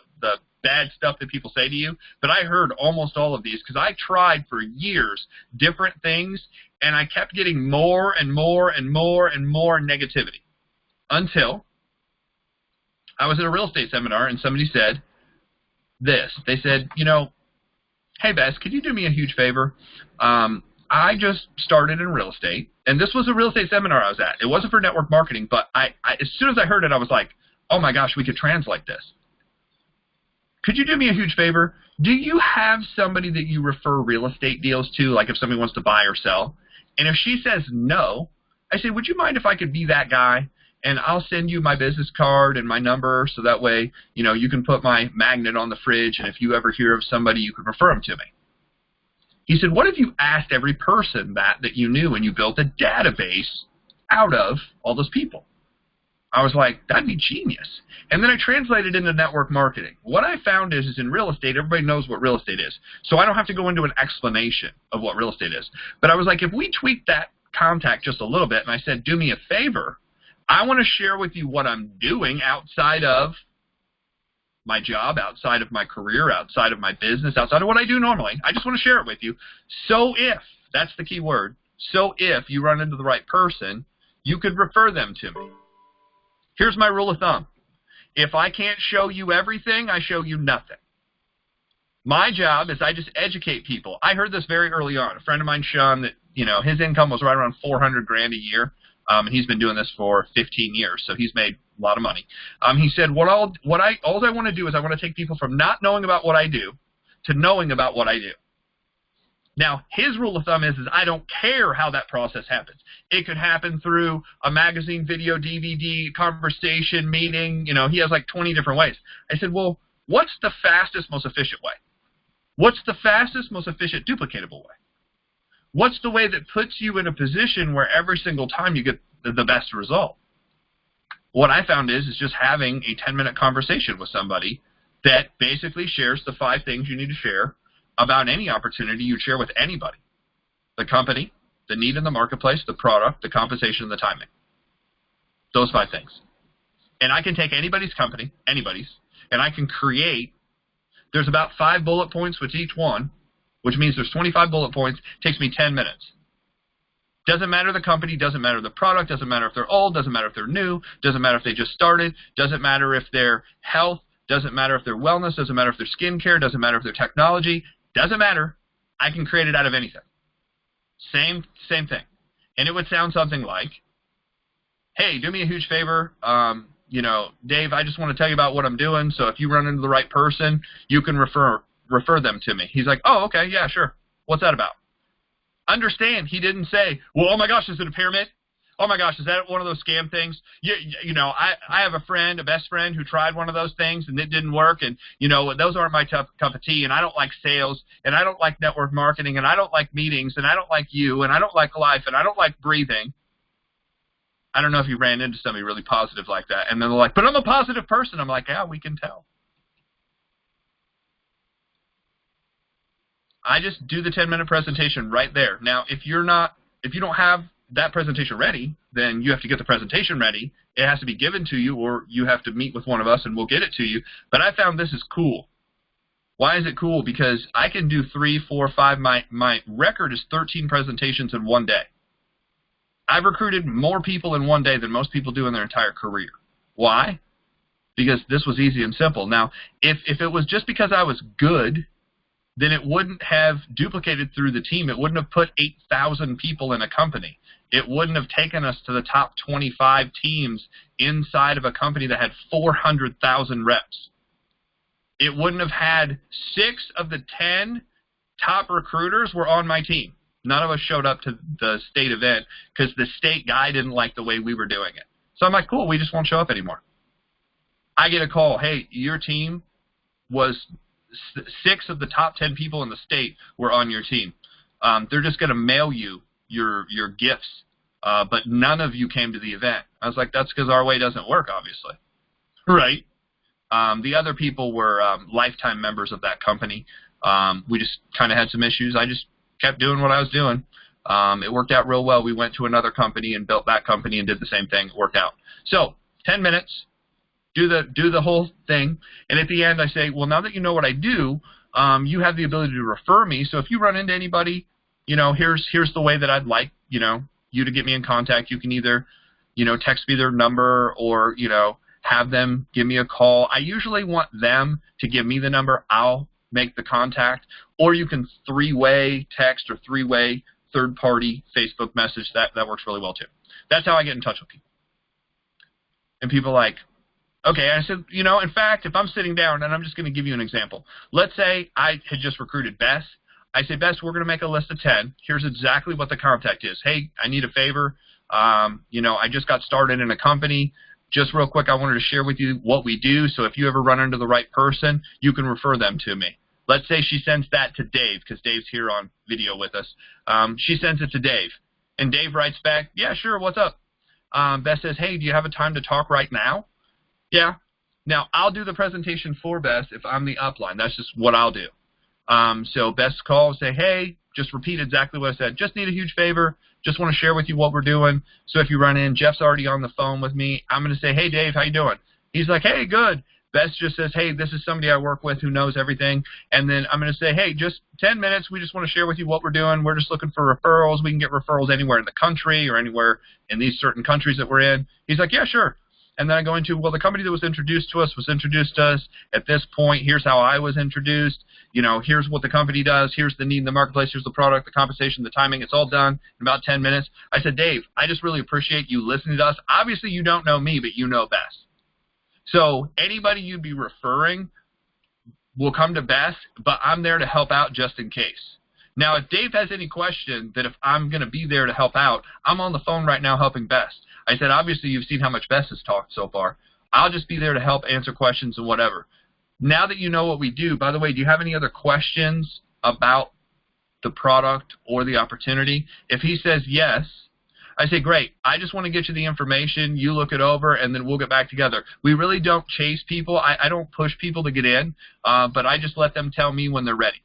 bad stuff that people say to you, but I heard almost all of these because I tried for years different things, and I kept getting more and more and more and more negativity until I was at a real estate seminar, and somebody said this. They said, you know, hey, Bess, could you do me a huge favor? I just started in real estate, and this was a real estate seminar I was at. It wasn't for network marketing, but as soon as I heard it, I was like, oh, my gosh, we could translate this. Could you do me a huge favor? Do you have somebody that you refer real estate deals to, like if somebody wants to buy or sell? And if she says no, I say, would you mind if I could be that guy? And I'll send you my business card and my number so that way, you know, you can put my magnet on the fridge, and if you ever hear of somebody, you can refer them to me. He said, what if you asked every person that you knew and you built a database out of all those people? I was like, that'd be genius. And then I translated into network marketing. What I found is in real estate, everybody knows what real estate is. So I don't have to go into an explanation of what real estate is. But I was like, if we tweak that contact just a little bit, and I said, do me a favor, I want to share with you what I'm doing outside of my job, outside of my career, outside of my business, outside of what I do normally. I just want to share it with you. So if, that's the key word, so if you run into the right person, you could refer them to me. Here's my rule of thumb. If I can't show you everything, I show you nothing. My job is I just educate people. I heard this very early on. A friend of mine, Sean, that, you know, his income was right around $400,000 a year. And he's been doing this for 15 years, so he's made a lot of money. He said, all I want to do is I want to take people from not knowing about what I do to knowing about what I do. Now, his rule of thumb is I don't care how that process happens. It could happen through a magazine, video, DVD, conversation, meeting. You know, he has like 20 different ways. I said, well, what's the fastest, most efficient way? What's the fastest, most efficient, duplicatable way? What's the way that puts you in a position where every single time you get the best result? What I found is just having a 10-minute conversation with somebody that basically shares the 5 things you need to share about any opportunity you share with anybody. The company, the need in the marketplace, the product, the compensation, and the timing. Those 5 things. And I can take anybody's company, and I can create, there's about 5 bullet points with each one, which means there's 25 bullet points. It takes me 10 minutes. Doesn't matter the company, doesn't matter the product, doesn't matter if they're old, doesn't matter if they're new, doesn't matter if they just started, doesn't matter if they're health, doesn't matter if they're wellness, doesn't matter if they're skincare, doesn't matter if they're technology, doesn't matter. I can create it out of anything. Same thing. And it would sound something like, hey, do me a huge favor. You know, Dave, I just want to tell you about what I'm doing, so if you run into the right person, you can refer them to me. He's like, oh, okay, yeah, sure. What's that about? Understand, he didn't say, well, oh my gosh, is it a pyramid? Oh my gosh, is that one of those scam things? You know, I have a friend, a best friend, who tried one of those things and it didn't work, and, you know, those aren't my cup of tea, and I don't like sales, and I don't like network marketing, and I don't like meetings, and I don't like you, and I don't like life, and I don't like breathing. I don't know if you ran into somebody really positive like that, and then they're like, but I'm a positive person. I'm like, yeah, we can tell. I just do the 10-minute presentation right there. Now, if you don't have that presentation ready, then you have to get the presentation ready. It has to be given to you, or you have to meet with one of us and we'll get it to you. But I found this is cool. Why is it cool? Because I can do 3, 4, 5. My record is 13 presentations in one day. I've recruited more people in one day than most people do in their entire career. Why? Because this was easy and simple. Now, if it was just because I was good, then it wouldn't have duplicated through the team. It wouldn't have put 8,000 people in a company. it wouldn't have taken us to the top 25 teams inside of a company that had 400,000 reps. It wouldn't have had 6 of the 10 top recruiters were on my team. None of us showed up to the state event because the state guy didn't like the way we were doing it. So I'm like, cool, we just won't show up anymore. I get a call, hey, your team was 6 of the top 10 people in the state were on your team. They're just going to mail you your gifts, but none of you came to the event. I was like, that's because our way doesn't work, obviously. Right? The other people were lifetime members of that company. We just kind of had some issues. I just kept doing what I was doing. It worked out real well. We went to another company and built that company and did the same thing. It worked out. So 10 minutes, do the whole thing, and at the end I say, well, now that you know what I do, you have the ability to refer me. So if you run into anybody, here's the way that I'd like you to get me in contact. You can either text me their number or have them give me a call. I usually want them to give me the number. I'll make the contact, or you can 3-way text or 3-way third-party Facebook message. That works really well too. That's how I get in touch with people. And people are like, okay, I said, in fact, if I'm sitting down, and I'm just going to give you an example. Let's say I had just recruited Bess. I say, Bess, we're going to make a list of 10. Here's exactly what the contact is. Hey, I need a favor. I just got started in a company. Just real quick, I wanted to share with you what we do, so if you ever run into the right person, you can refer them to me. Let's say she sends that to Dave, because Dave's here on video with us. She sends it to Dave, and Dave writes back, yeah, sure, what's up? Bess says, hey, do you have a time to talk right now? Yeah. Now, I'll do the presentation for Bess if I'm the upline. That's just what I'll do. So Bess calls, say, hey, just repeat exactly what I said. Just need a huge favor. Just want to share with you what we're doing. So if you run in, Jeff's already on the phone with me. I'm going to say, hey, Dave, how you doing? He's like, hey, good. Bess just says, hey, this is somebody I work with who knows everything. And then I'm going to say, hey, just 10 minutes. We just want to share with you what we're doing. We're just looking for referrals. We can get referrals anywhere in the country or anywhere in these certain countries that we're in. He's like, yeah, sure. And then I go into, well, the company that was introduced to us at this point. Here's how I was introduced. Here's what the company does. Here's the need in the marketplace. Here's the product, the compensation, the timing. It's all done in about 10 minutes. I said, Dave, I just really appreciate you listening to us. Obviously, you don't know me, but you know Bess. So anybody you'd be referring will come to Bess, but I'm there to help out just in case. Now, if Dave has any question that if I'm going to be there to help out, I'm on the phone right now helping Bess. I said, obviously, you've seen how much Bess has talked so far. I'll just be there to help answer questions and whatever. Now that you know what we do, by the way, do you have any other questions about the product or the opportunity? If he says yes, I say, great. I just want to get you the information. You look it over, and then we'll get back together. We really don't chase people. I don't push people to get in, but I just let them tell me when they're ready.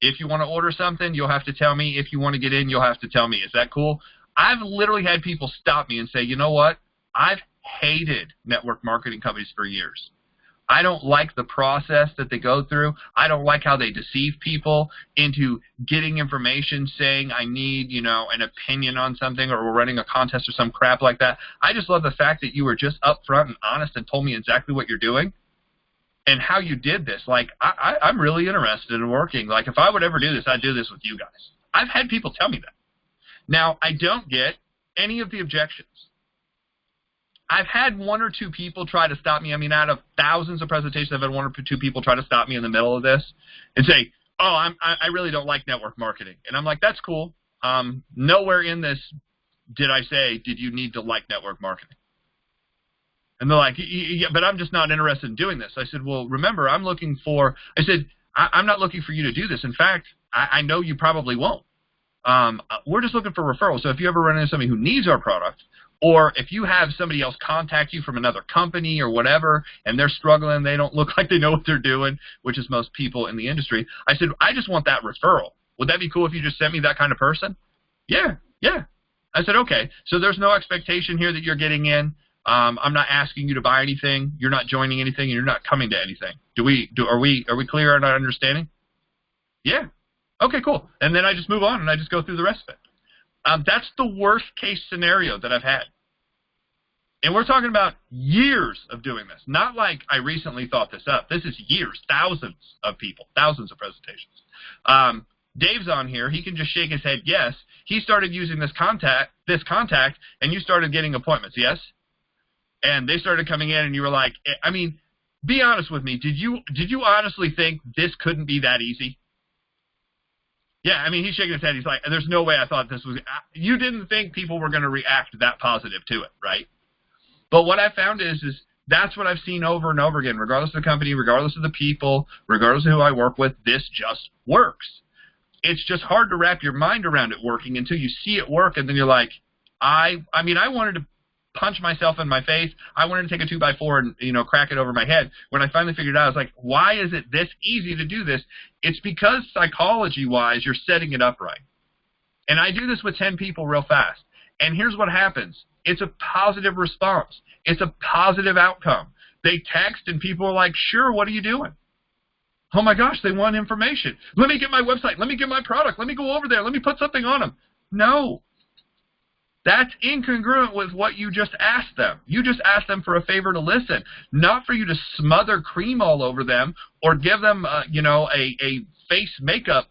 If you want to order something, you'll have to tell me. If you want to get in, you'll have to tell me. Is that cool? I've literally had people stop me and say, you know what? I've hated network marketing companies for years. I don't like the process that they go through. I don't like how they deceive people into getting information saying I need, an opinion on something or we're running a contest or some crap like that. I just love the fact that you were just upfront and honest and told me exactly what you're doing and how you did this. Like, I'm really interested in working. Like, if I would ever do this, I'd do this with you guys. I've had people tell me that. Now, I don't get any of the objections. I've had 1 or 2 people try to stop me. I mean, out of thousands of presentations, I've had 1 or 2 people try to stop me in the middle of this and say, oh, I really don't like network marketing. And I'm like, that's cool. Nowhere in this did I say, did you need to like network marketing? And they're like, yeah, but I'm just not interested in doing this. I said, well, remember, I'm not looking for you to do this. In fact, I know you probably won't. We're just looking for referrals. So if you ever run into somebody who needs our product, or if you have somebody else contact you from another company or whatever, and they're struggling, they don't look like they know what they're doing, which is most people in the industry, I said, I just want that referral. Would that be cool if you just sent me that kind of person? Yeah. I said, okay. So there's no expectation here that you're getting in. I'm not asking you to buy anything. You're not joining anything, and you're not coming to anything. Are we clear on our understanding? Yeah. Okay, cool. And then I just move on, and I just go through the rest of it. That's the worst case scenario that I've had. And we're talking about years of doing this. Not like I recently thought this up. This is years, thousands of people, thousands of presentations. Dave's on here. He can just shake his head yes. He started using this contact, and you started getting appointments, yes? And they started coming in, and you were like, I mean, be honest with me. Did you honestly think this couldn't be that easy? Yeah, I mean, he's shaking his head. He's like, there's no way I thought this was... You didn't think people were going to react that positive to it, right? But what I found is that's what I've seen over and over again, regardless of the company, regardless of the people, regardless of who I work with, this just works. It's just hard to wrap your mind around it working until you see it work, and then you're like, I mean, I wanted to punch myself in my face. I wanted to take a 2x4 and, you know, crack it over my head. When I finally figured it out, I was like, why is it this easy to do this? It's because psychology-wise, you're setting it up right. And I do this with 10 people real fast. And here's what happens. It's a positive response. It's a positive outcome. They text and people are like, sure, what are you doing? Oh my gosh, they want information. Let me get my website. Let me get my product. Let me go over there. Let me put something on them. No. That's incongruent with what you just asked them. You just asked them for a favor to listen, not for you to smother cream all over them or give them, you know, a face makeup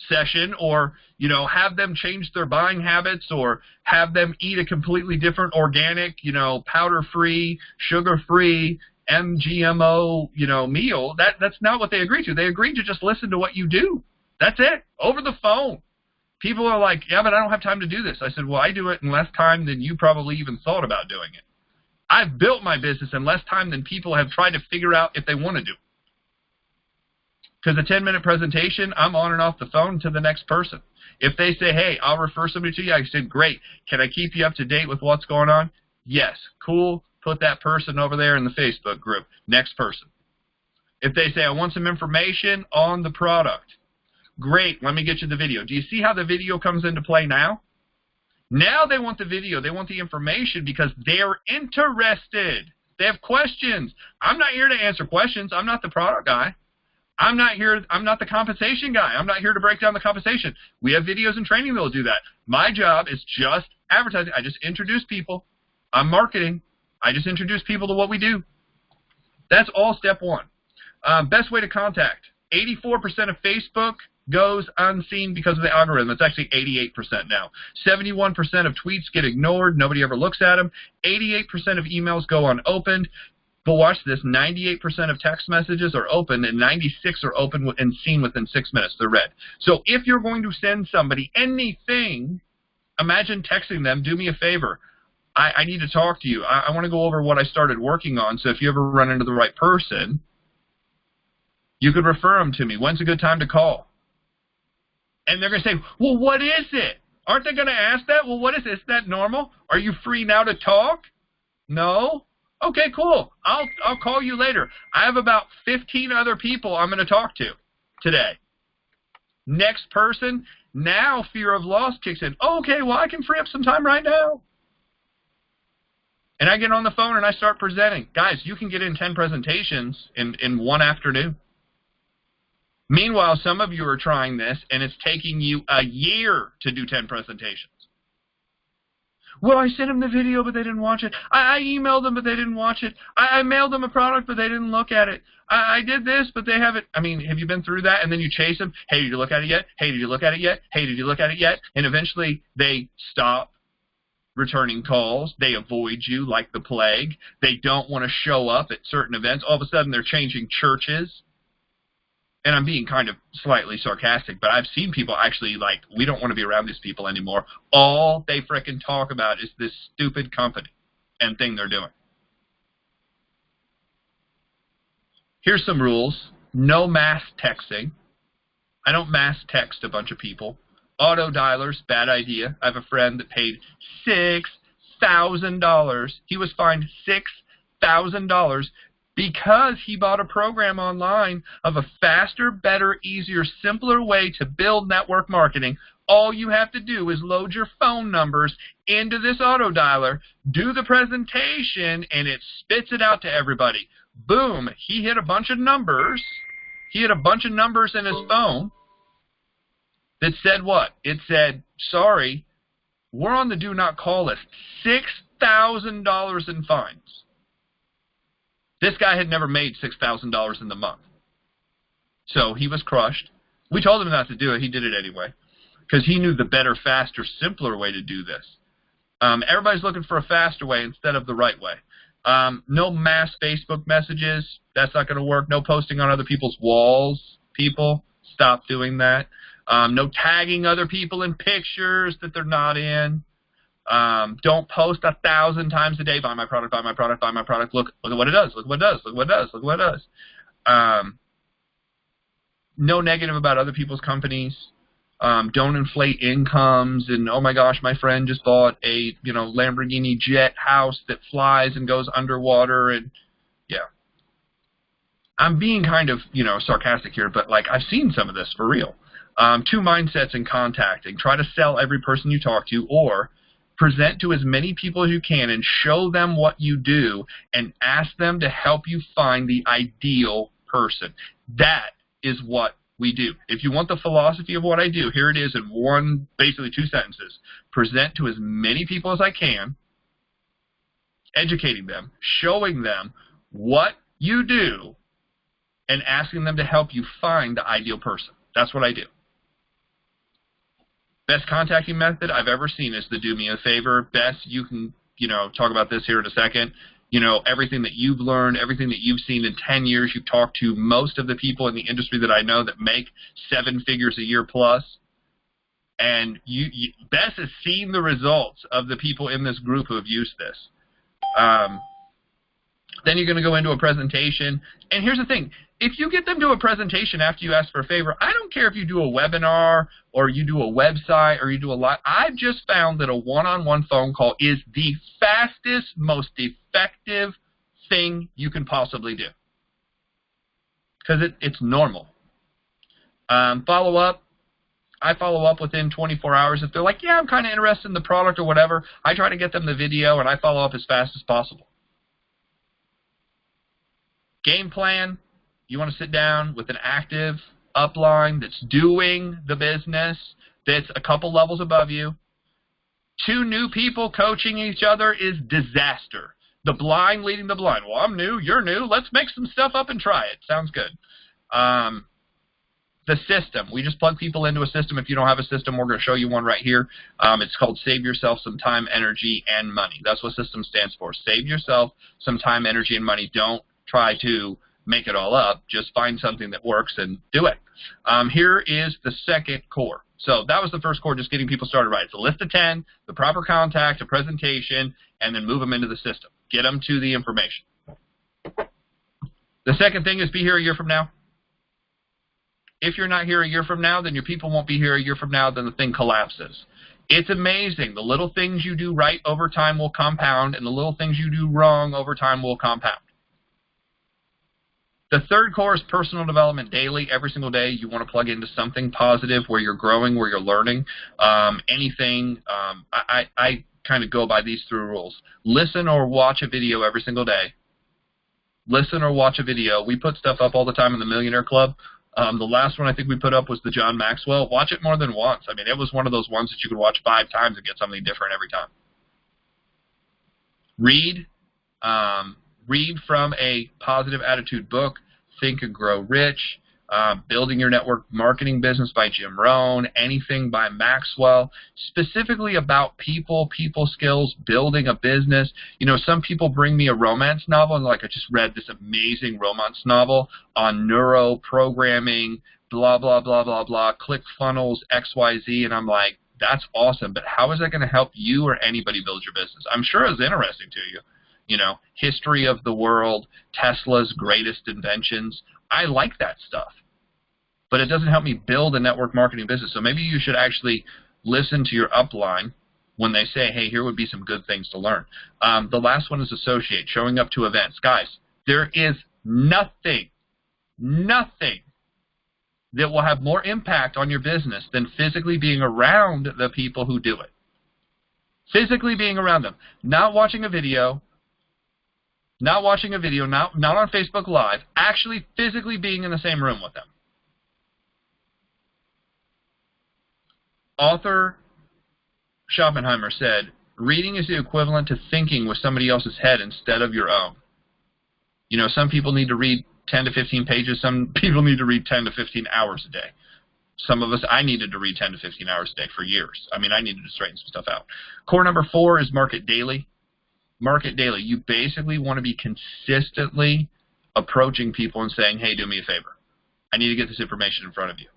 session, or, you know, have them change their buying habits, or have them eat a completely different organic, you know, powder-free, sugar-free, MGMO, you know, meal. That's not what they agreed to. They agreed to just listen to what you do. That's it. Over the phone. People are like, yeah, but I don't have time to do this. I said, well, I do it in less time than you probably even thought about doing it. I've built my business in less time than people have tried to figure out if they want to do. Because a 10-minute presentation, I'm on and off the phone to the next person. If they say, hey, I'll refer somebody to you, I said, great. Can I keep you up to date with what's going on? Yes. Cool. Put that person over there in the Facebook group. Next person. If they say, I want some information on the product. Great, let me get you the video. Do you see how the video comes into play now? Now they want the video. They want the information because they're interested. They have questions. I'm not here to answer questions. I'm not the product guy. I'm not the compensation guy. I'm not here to break down the compensation. We have videos and training that will do that. My job is just advertising. I just introduce people. I'm marketing. I just introduce people to what we do. That's all step one. Best way to contact. 84% of Facebook goes unseen because of the algorithm. It's actually 88% now. 71% of tweets get ignored. Nobody ever looks at them. 88% of emails go unopened. But watch this. 98% of text messages are open, and 96 are open and seen within 6 minutes. They're read. So if you're going to send somebody anything, imagine texting them, do me a favor. I need to talk to you. I want to go over what I started working on, so if you ever run into the right person, you could refer them to me. When's a good time to call? And they're going to say, well, what is it? Aren't they going to ask that? Well, what is it? Is that normal? Are you free now to talk? No? Okay, cool. I'll call you later. I have about 15 other people I'm going to talk to today. Next person, now fear of loss kicks in. Okay, well, I can free up some time right now. And I get on the phone and I start presenting. Guys, you can get in 10 presentations in one afternoon. Meanwhile, some of you are trying this, and it's taking you a year to do 10 presentations. Well, I sent them the video, but they didn't watch it. I emailed them, but they didn't watch it. I mailed them a product, but they didn't look at it. I did this, but they haven't. I mean, have you been through that? And then you chase them. Hey, did you look at it yet? Hey, did you look at it yet? Hey, did you look at it yet? And eventually they stop returning calls. They avoid you like the plague. They don't want to show up at certain events. All of a sudden, they're changing churches. And I'm being kind of slightly sarcastic, but I've seen people actually like, we don't want to be around these people anymore. All they frickin' talk about is this stupid company and thing they're doing. Here's some rules. No mass texting. I don't mass text a bunch of people. Auto dialers, bad idea. I have a friend that paid $6,000. He was fined $6,000 because he bought a program online of a faster, better, easier, simpler way to build network marketing. All you have to do is load your phone numbers into this auto dialer, do the presentation, and it spits it out to everybody. Boom. He hit a bunch of numbers. He had a bunch of numbers in his phone that said what? It said, sorry, we're on the do not call list. $6,000 in fines. This guy had never made $6,000 in the month. So he was crushed. We told him not to do it. He did it anyway because he knew the better, faster, simpler way to do this. Everybody's looking for a faster way instead of the right way. No mass Facebook messages. That's not going to work. No posting on other people's walls. People, stop doing that. No tagging other people in pictures that they're not in. Don't post 1,000 times a day, buy my product, buy my product, buy my product. Look at what it does. Look what it does. Look what it does. Look what it does. No negative about other people's companies. Don't inflate incomes and, oh my gosh, my friend just bought a Lamborghini jet house that flies and goes underwater, and yeah. I'm being kind of sarcastic here, but like I've seen some of this for real. 2 mindsets in contacting: try to sell every person you talk to, or present to as many people as you can and show them what you do and ask them to help you find the ideal person. That is what we do. If you want the philosophy of what I do, here it is in basically 2 sentences. Present to as many people as I can, educating them, showing them what you do, and asking them to help you find the ideal person. That's what I do. Best contacting method I've ever seen is the do me a favor. Bess, you can talk about this here in a second. Everything that you've learned, everything that you've seen in 10 years, you've talked to most of the people in the industry that I know that make 7 figures a year plus. And Bess has seen the results of the people in this group who have used this. Then you're going to go into a presentation. And here's the thing. If you get them to a presentation after you ask for a favor, I don't care if you do a webinar or you do a website or you do a live. I've just found that a one-on-one phone call is the fastest, most effective thing you can possibly do. Because it's normal. Follow up. I follow up within 24 hours. If they're like, yeah, I'm kind of interested in the product or whatever, I try to get them the video and I follow up as fast as possible. Game plan. You want to sit down with an active upline that's doing the business, that's a couple levels above you. 2 new people coaching each other is disaster. The blind leading the blind. Well, I'm new, you're new. Let's make some stuff up and try it. Sounds good. The system. We just plug people into a system. If you don't have a system, we're going to show you one right here. It's called Save Yourself Some Time, Energy, and Money. That's what system stands for. Save yourself some time, energy, and money. Don't try to make it all up. Just find something that works and do it. Here is the second core. So that was the first core, just getting people started right. It's a list of 10, the proper contact, a presentation, and then move them into the system. Get them to the information. The second thing is be here a year from now. If you're not here a year from now, then your people won't be here a year from now, then the thing collapses. It's amazing. The little things you do right over time will compound, and the little things you do wrong over time will compound. The third core is personal development daily. Every single day you want to plug into something positive where you're growing, where you're learning. Anything. I kind of go by these 3 rules. Listen or watch a video every single day. Listen or watch a video. We put stuff up all the time in the Millionaire Club. The last one I think we put up was the John Maxwell. Watch it more than once. I mean, it was one of those ones that you could watch 5 times and get something different every time. Read. Read from a positive attitude book, Think and Grow Rich, Building Your Network Marketing Business by Jim Rohn, anything by Maxwell, specifically about people skills, building a business. Some people bring me a romance novel, and like I just read this amazing romance novel on neuroprogramming, blah, blah, blah, blah, blah, ClickFunnels, XYZ, and I'm like, that's awesome, but how is that going to help you or anybody build your business? I'm sure it's interesting to you. History of the world, Tesla's greatest inventions. I like that stuff. But it doesn't help me build a network marketing business. So maybe you should actually listen to your upline when they say, hey, here would be some good things to learn. The last one is associate, showing up to events. Guys, there is nothing that will have more impact on your business than physically being around the people who do it. Physically being around them. Not watching a video, not on Facebook Live, actually physically being in the same room with them. Author Schopenhauer said, reading is the equivalent to thinking with somebody else's head instead of your own. Some people need to read 10 to 15 pages. Some people need to read 10 to 15 hours a day. Some of us, I needed to read 10 to 15 hours a day for years. I mean, I needed to straighten some stuff out. Core number 4 is market daily. Market daily. You basically want to be consistently approaching people and saying, hey, do me a favor. I need to get this information in front of you.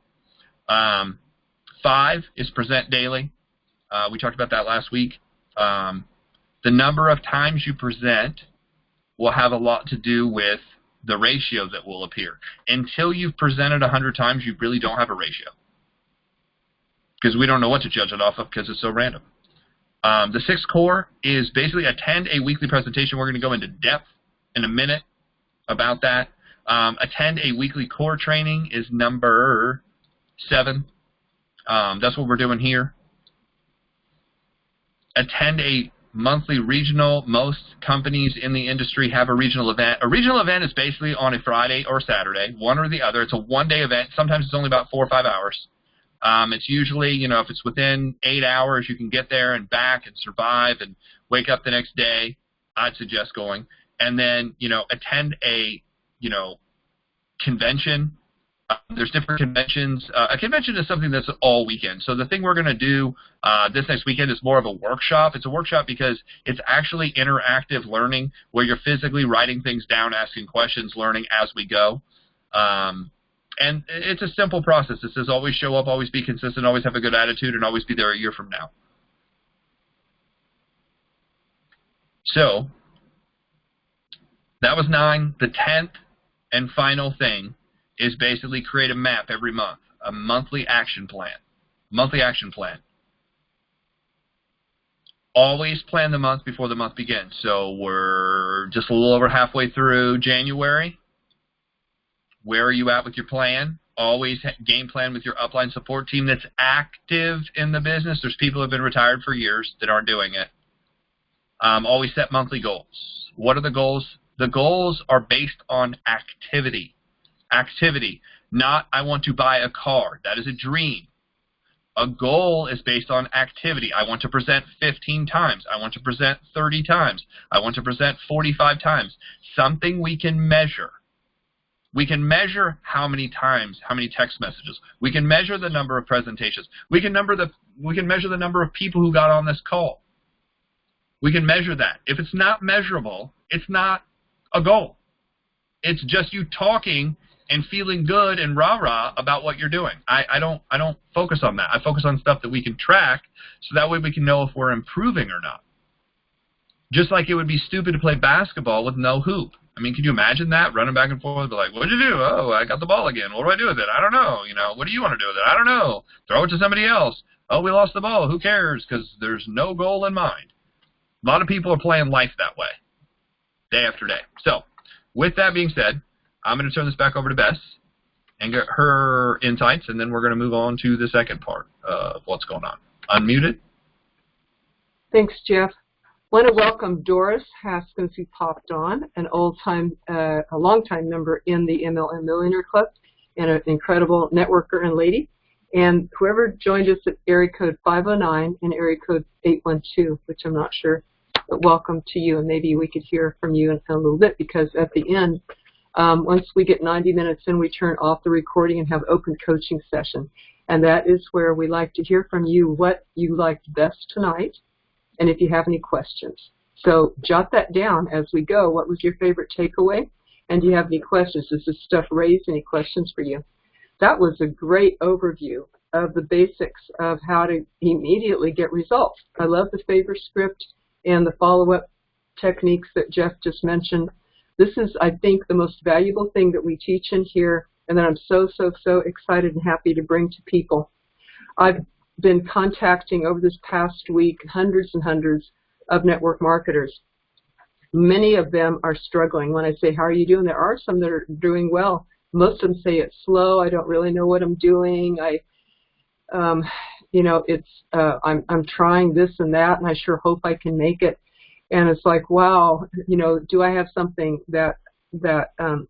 5 is present daily. We talked about that last week. The number of times you present will have a lot to do with the ratio that will appear. Until you've presented 100 times, you really don't have a ratio, because we don't know what to judge it off of because it's so random. The 6th core is basically attend a weekly presentation. We're going to go into depth in a minute about that. Attend a weekly core training is number 7. That's what we're doing here. Attend a monthly regional. Most companies in the industry have a regional event. A regional event is basically on a Friday or Saturday, one or the other. It's a one-day event. Sometimes it's only about 4 or 5 hours. It's usually, you know, if it's within 8 hours, you can get there and back and survive and wake up the next day. I'd suggest going. And then, you know, attend a, you know, convention. There's different conventions. A convention is something that's all weekend. So the thing we're going to do this next weekend is more of a workshop. It's a workshop because it's actually interactive learning where you're physically writing things down, asking questions, learning as we go. And it's a simple process. It says always show up, always be consistent, always have a good attitude, and always be there a year from now. So that was 9. The 10th and final thing is basically create a map every month, a monthly action plan. Monthly action plan. Always plan the month before the month begins. So we're just a little over halfway through January. Where are you at with your plan? Always game plan with your upline support team that's active in the business. There's people who have been retired for years that aren't doing it. Always set monthly goals. What are the goals? The goals are based on activity. Activity, not I want to buy a car. That is a dream. A goal is based on activity. I want to present 15 times. I want to present 30 times. I want to present 45 times. Something we can measure. We can measure how many times, how many text messages. We can measure the number of presentations. We can measure the number of people who got on this call. We can measure that. If it's not measurable, it's not a goal. It's just you talking and feeling good and rah-rah about what you're doing. I don't focus on that. I focus on stuff that we can track so that way we can know if we're improving or not. Just like it would be stupid to play basketball with no hoop. I mean, can you imagine that? Running back and forth, be like, what'd you do? Oh, I got the ball again. What do I do with it? I don't know. You know, what do you want to do with it? I don't know. Throw it to somebody else. Oh, we lost the ball. Who cares? Because there's no goal in mind. A lot of people are playing life that way, day after day. So, with that being said, I'm going to turn this back over to Bess and get her insights, and then we're going to move on to the second part of what's going on. Unmuted. Thanks, Jeff. I want to welcome Doris Haskins, who popped on, an a long-time member in the MLM Millionaire Club, and an incredible networker and lady. And whoever joined us at area code 509 and area code 812, which I'm not sure, but welcome to you. And maybe we could hear from you in a little bit, because at the end, once we get 90 minutes in, we turn off the recording and have open coaching session. And that is where we like to hear from you what you liked best tonight, and if you have any questions. So jot that down as we go. What was your favorite takeaway? And do you have any questions? Does this stuff raise any questions for you? That was a great overview of the basics of how to immediately get results. I love the favor script and the follow-up techniques that Jeff just mentioned. This is, I think, the most valuable thing that we teach in here, and that I'm so excited and happy to bring to people. I've been contacting over this past week hundreds and hundreds of network marketers. Many of them are struggling. When I say, how are you doing? There are some that are doing well. Most of them say it's slow. I don't really know what I'm doing. You know, I'm trying this and that, and I sure hope I can make it. And it's like, wow, you know, do I have something that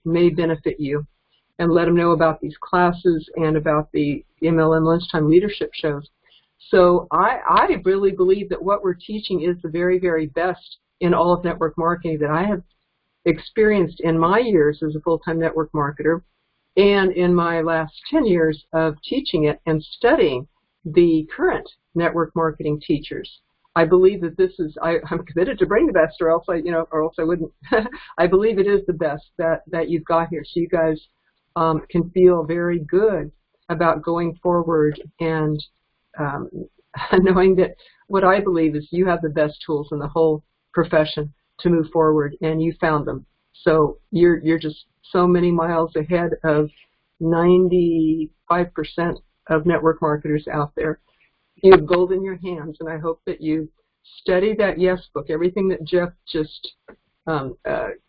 may benefit you? And let them know about these classes and about the MLM Lunchtime Leadership shows. So I really believe that what we're teaching is the very, very best in all of network marketing that I have experienced in my years as a full-time network marketer. And in my last 10 years of teaching it and studying the current network marketing teachers, I believe that this is, I'm committed to bring the best, or else I wouldn't. I believe it is the best that you've got here. So you guys can feel very good about going forward and knowing that what I believe is you have the best tools in the whole profession to move forward, and you found them. So you're just so many miles ahead of 95% of network marketers out there. You have gold in your hands, and I hope that you study that Yes book. Everything that Jeff just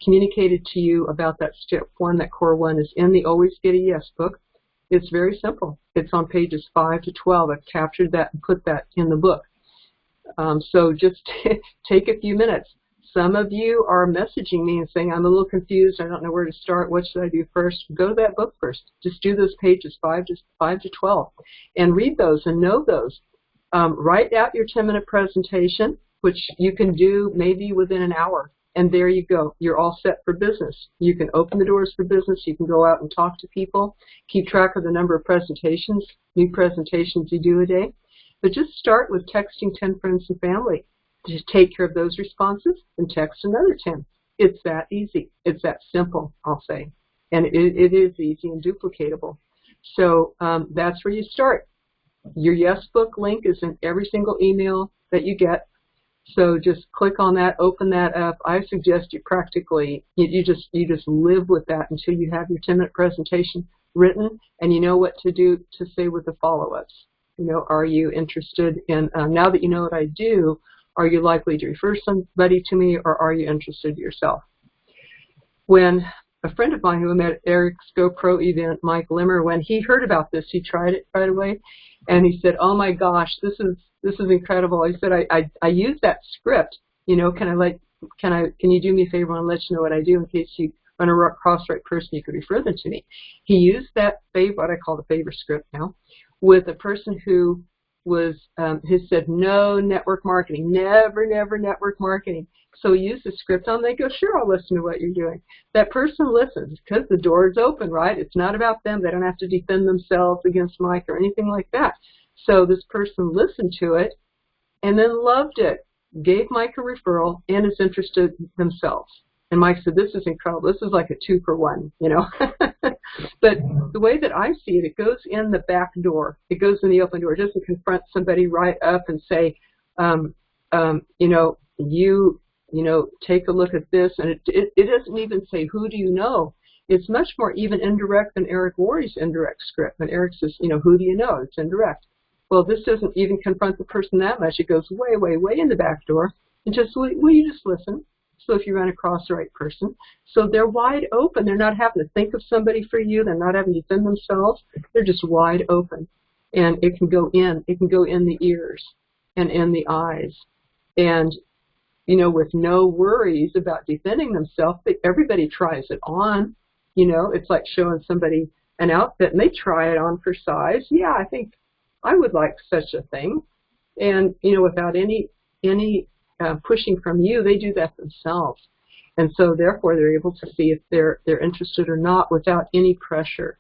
communicated to you about that step one, that core one, is in the Always Get a Yes book. It's very simple. It's on pages 5 to 12. I've captured that and put that in the book. So just take a few minutes. Some of you are messaging me and saying, I'm a little confused. I don't know where to start. What should I do first? Go to that book first. Just do those pages 5 to 12 and read those and know those. Write out your 10-minute presentation, which you can do maybe within an hour. And there you go. You're all set for business. You can open the doors for business. You can go out and talk to people. Keep track of the number of presentations, new presentations you do a day. But just start with texting 10 friends and family. Just take care of those responses and text another 10. It's that easy. It's that simple, I'll say. And it is easy and duplicatable. So that's where you start. Your Yes book link is in every single email that you get. So just click on that, open that up. I suggest you practically, you just live with that until you have your 10-minute presentation written and you know what to do to say with the follow-ups. You know, are you interested in, now that you know what I do, are you likely to refer somebody to me, or are you interested yourself? When a friend of mine who met at Eric's GoPro event, Mike Limmer, when he heard about this, he tried it right away, and he said, "Oh my gosh, this is incredible." He said, "I use that script. You know, can you do me a favor and let you know what I do in case you run across the right person, you could refer them to me." He used that what I call the favor script now, with a person who was who said no network marketing, never network marketing. So he used the script on. They go, "Sure, I'll listen to what you're doing." That person listens because the door is open, right? It's not about them. They don't have to defend themselves against Mike or anything like that. So this person listened to it and then loved it, gave Mike a referral, and is interested themselves. And Mike said, "This is incredible. This is like a 2-for-1, you know." But the way that I see it, it goes in the back door. It goes in the open door. It doesn't confront somebody right up and say, you know, take a look at this. And it doesn't even say, "Who do you know?" It's much more even indirect than Eric Worre's indirect script. When Eric says, you know, "Who do you know?" It's indirect. Well, this doesn't even confront the person that much. It goes way, way, way in the back door. And just, will you just listen? So if you run across the right person. So they're wide open. They're not having to think of somebody for you. They're not having to defend themselves. They're just wide open. And it can go in. It can go in the ears and in the eyes. And, you know, with no worries about defending themselves, everybody tries it on. You know, it's like showing somebody an outfit and they try it on for size. Yeah, I think I would like such a thing. And, you know, without any pushing from you, they do that themselves. And so therefore they're able to see if they're interested or not without any pressure.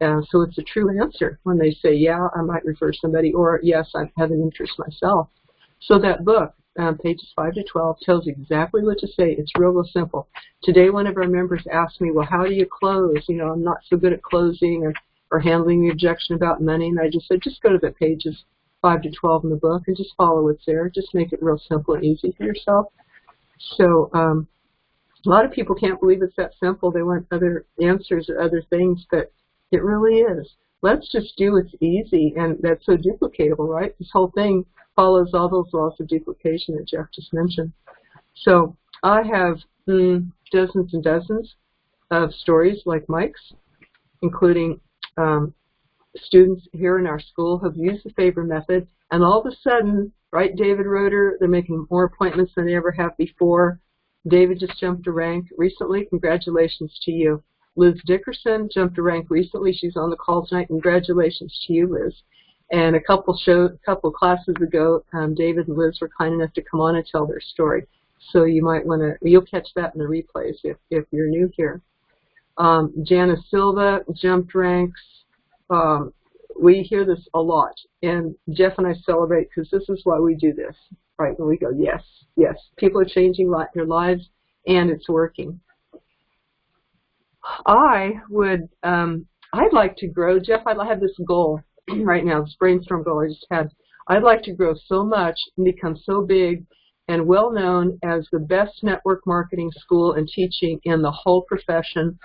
So it's a true answer when they say, "Yeah, I might refer somebody," or "Yes, I have an interest myself." So that book, pages 5 to 12, tells exactly what to say. It's real simple. Today one of our members asked me, "Well, how do you close? You know, I'm not so good at closing or handling the objection about money." And I just said, just go to the pages 5 to 12 in the book and just follow what's there. Just make it real simple and easy for yourself. So a lot of people can't believe it's that simple. They want other answers or other things, but it really is. Let's just do what's easy, and that's so duplicatable, right? This whole thing follows all those laws of duplication that Jeff just mentioned. So I have dozens and dozens of stories like Mike's, including students here in our school have used the favor method, and all of a sudden, right, David Roeder, they're making more appointments than they ever have before. David just jumped a rank recently. Congratulations to you. Liz Dickerson jumped a rank recently. She's on the call tonight. Congratulations to you, Liz. And a couple classes ago, David and Liz were kind enough to come on and tell their story. So you might want to, you'll catch that in the replays if you're new here. Janice Silva jumped ranks. We hear this a lot, and Jeff and I celebrate because this is why we do this, right? And we go, yes, yes, people are changing their lives, and it's working. I'd like to grow, Jeff, I have this goal right now, this brainstorm goal I just had. I'd like to grow so much and become so big and well known as the best network marketing school and teaching in the whole profession,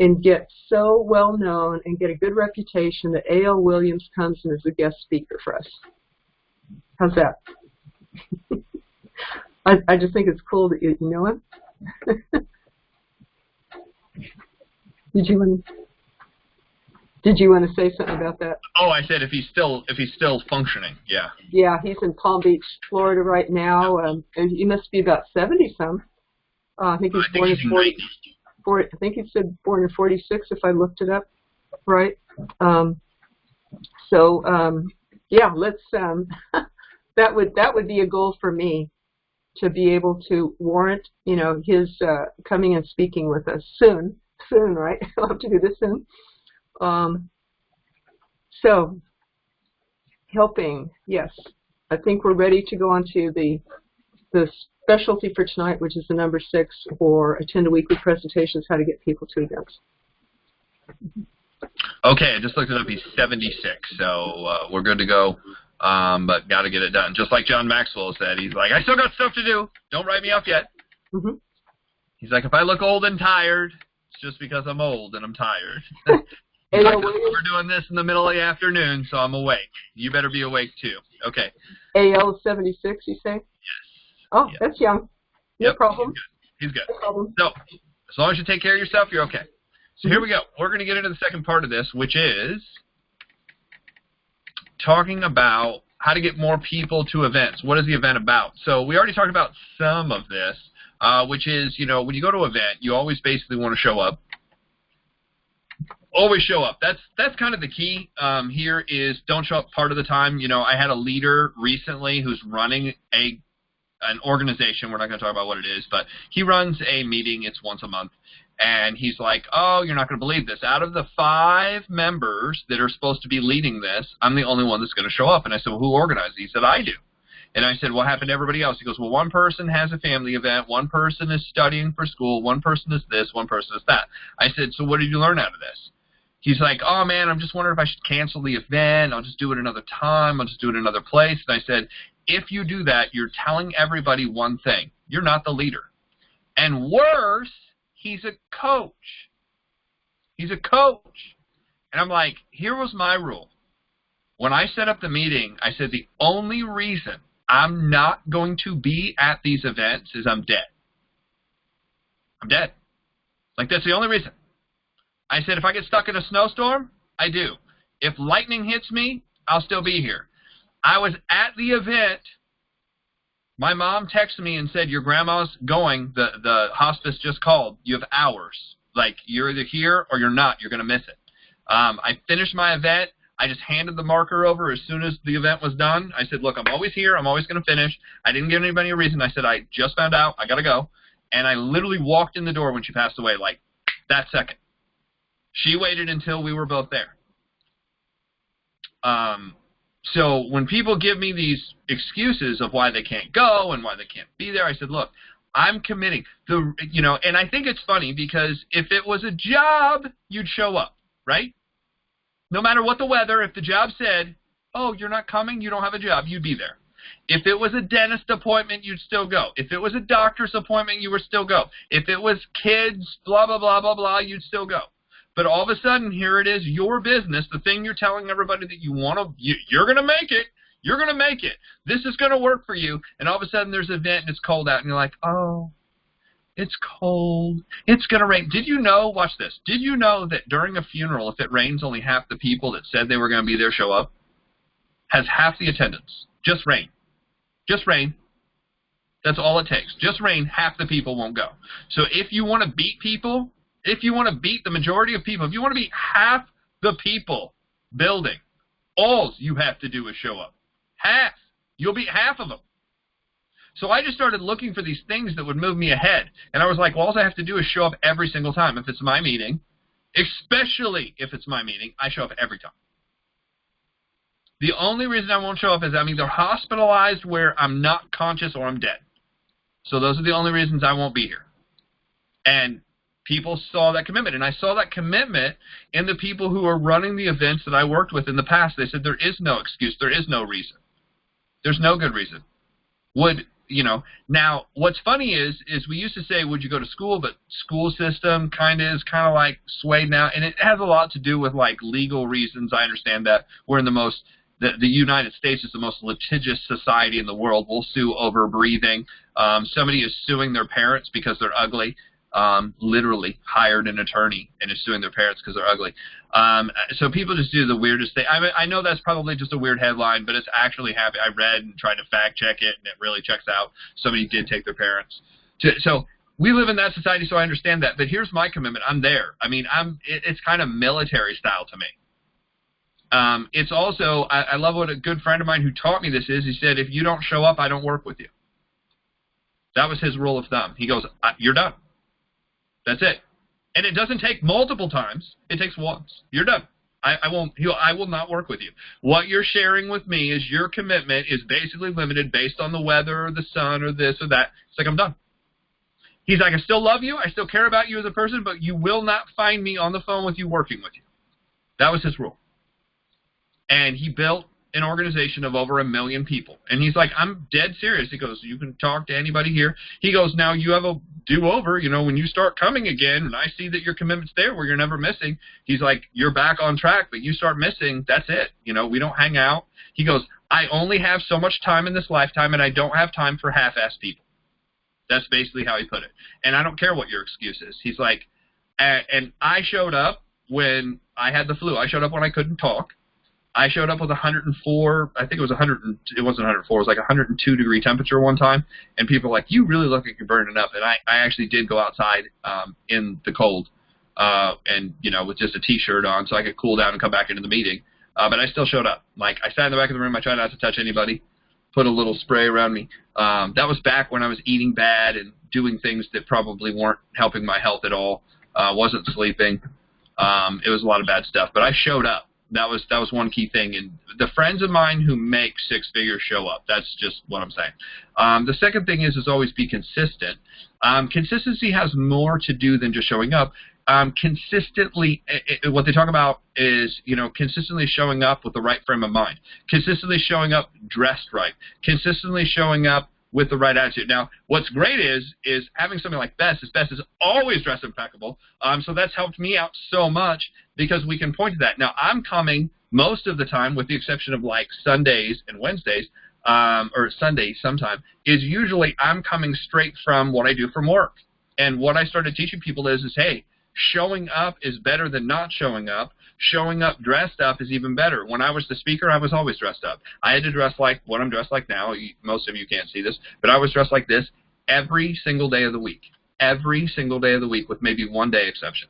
and get so well known and get a good reputation that A.L. Williams comes in as a guest speaker for us. How's that? I just think it's cool that you know him. Did you want to say something about that? Oh, I said if he's still functioning, yeah. Yeah, he's in Palm Beach, Florida right now. And he must be about 70-some. I think he's born in 40. I think he said born in 46 if I looked it up, right? Yeah, let's. that would be a goal for me, to be able to warrant, his coming and speaking with us soon, right? I'll have to do this soon. So, helping, yes. I think we're ready to go on to the specialty for tonight, which is the number 6, or attend a weekly presentations, how to get people to events. Okay, I just looked it up. He's 76, so we're good to go, but got to get it done. Just like John Maxwell said, he's like, I still got stuff to do. Don't write me off yet. Mm-hmm. He's like, if I look old and tired, it's just because I'm old and I'm tired. Like, we're doing this in the middle of the afternoon, so I'm awake. You better be awake, too. Okay. AL 76, you say? Yes. Oh, yes. That's young. No problem. He's good. No problem. So, as long as you take care of yourself, you're okay. So here we go. We're going to get into the second part of this, which is talking about how to get more people to events. What is the event about? So we already talked about some of this, which is, when you go to an event, you always basically want to show up. Always show up. That's kind of the key here is don't show up part of the time. I had a leader recently who's running an organization. We're not going to talk about what it is, but he runs a meeting. It's once a month. And he's like, oh, you're not going to believe this. Out of the 5 members that are supposed to be leading this, I'm the only one that's going to show up. And I said, well, who organized it? He said, I do. And I said, what happened to everybody else? He goes, well, one person has a family event. One person is studying for school. One person is this. One person is that. I said, so what did you learn out of this? He's like, oh, man, I'm just wondering if I should cancel the event. I'll just do it another time. I'll just do it another place. And I said, if you do that, you're telling everybody one thing. You're not the leader. And worse, he's a coach. He's a coach. And I'm like, here was my rule. When I set up the meeting, I said the only reason I'm not going to be at these events is I'm dead. I'm dead. Like, that's the only reason. I said, if I get stuck in a snowstorm, I do. If lightning hits me, I'll still be here. I was at the event. My mom texted me and said, your grandma's going. The hospice just called. You have hours. Like, you're either here or you're not. You're going to miss it. I finished my event. I just handed the marker over as soon as the event was done. I said, look, I'm always here. I'm always going to finish. I didn't give anybody a reason. I said, I just found out. I got to go. And I literally walked in the door when she passed away, like that second. She waited until we were both there. So when people give me these excuses of why they can't go and why they can't be there, I said, look, I'm committing. And I think it's funny because if it was a job, you'd show up, right? No matter what the weather, if the job said, oh, you're not coming, you don't have a job, you'd be there. If it was a dentist appointment, you'd still go. If it was a doctor's appointment, you would still go. If it was kids, blah, blah, blah, blah, blah, you'd still go. But all of a sudden, here it is, your business, the thing you're telling everybody that you want to, you're going to make it. You're going to make it. This is going to work for you. And all of a sudden, there's an event and it's cold out. And you're like, oh, it's cold. It's going to rain. Did you know, watch this, did you know that during a funeral, if it rains, only half the people that said they were going to be there show up? Has half the attendance. Just rain. Just rain. That's all it takes. Just rain, half the people won't go. So if you want to beat people, if you want to beat the majority of people, if you want to beat half the people building, all you have to do is show up. Half. You'll beat half of them. So I just started looking for these things that would move me ahead. And I was like, well, all I have to do is show up every single time. If it's my meeting, especially if it's my meeting, I show up every time. The only reason I won't show up is I'm either hospitalized where I'm not conscious or I'm dead. So those are the only reasons I won't be here. And people saw that commitment. And I saw that commitment in the people who are running the events that I worked with in the past. They said there is no excuse. There is no reason. There's no good reason. Now what's funny is we used to say, would you go to school? But school system is kind of like swayed now. And it has a lot to do with like legal reasons. I understand that we're in the United States is the most litigious society in the world. We'll sue over breathing. Somebody is suing their parents because they're ugly. Literally hired an attorney and is suing their parents because they're ugly. So people just do the weirdest thing. I know that's probably just a weird headline, but it's actually happening. I read and tried to fact check it, and it really checks out. Somebody did take their parents. So we live in that society, so I understand that. But here's my commitment. I'm there. I mean, it's kind of military style to me. It's also, I love what a good friend of mine who taught me this is. He said, if you don't show up, I don't work with you. That was his rule of thumb. He goes, you're done. That's it. And it doesn't take multiple times. It takes once. You're done. I will not work with you. What you're sharing with me is your commitment is basically limited based on the weather or the sun or this or that. It's like, I'm done. He's like, I still love you. I still care about you as a person, but you will not find me on the phone with you working with you. That was his rule. And he built an organization of over 1 million people. And he's like, I'm dead serious. He goes, you can talk to anybody here. He goes, now you have a do-over. When you start coming again, and I see that your commitment's there where you're never missing. He's like, you're back on track, but you start missing, that's it. We don't hang out. He goes, I only have so much time in this lifetime, and I don't have time for half-assed people. That's basically how he put it. And I don't care what your excuse is. He's like, and I showed up when I had the flu. I showed up when I couldn't talk. I showed up with 104, I think it was 100, it wasn't 104, it was like 102 degree temperature one time, and people were like, you really look like you're burning up. And I actually did go outside in the cold and, with just a T-shirt on so I could cool down and come back into the meeting. But I still showed up. Like, I sat in the back of the room, I tried not to touch anybody, put a little spray around me. That was back when I was eating bad and doing things that probably weren't helping my health at all. Wasn't sleeping. It was a lot of bad stuff, but I showed up. That was one key thing. And the friends of mine who make six figures show up. That's just what I'm saying. The second thing is always be consistent. Consistency has more to do than just showing up. Consistently, what they talk about is, consistently showing up with the right frame of mind, consistently showing up dressed right, consistently showing up with the right attitude. Now, what's great is having somebody like Bess is always dressed impeccable. So that's helped me out so much because we can point to that. Now, I'm coming most of the time, with the exception of like Sundays and Wednesdays, or Sundays sometime, is usually I'm coming straight from what I do from work. And what I started teaching people is hey, showing up is better than not showing up. Showing up dressed up is even better. When I was the speaker, I was always dressed up. I had to dress like what I'm dressed like now. Most of you can't see this, but I was dressed like this every single day of the week. Every single day of the week with maybe one day exception.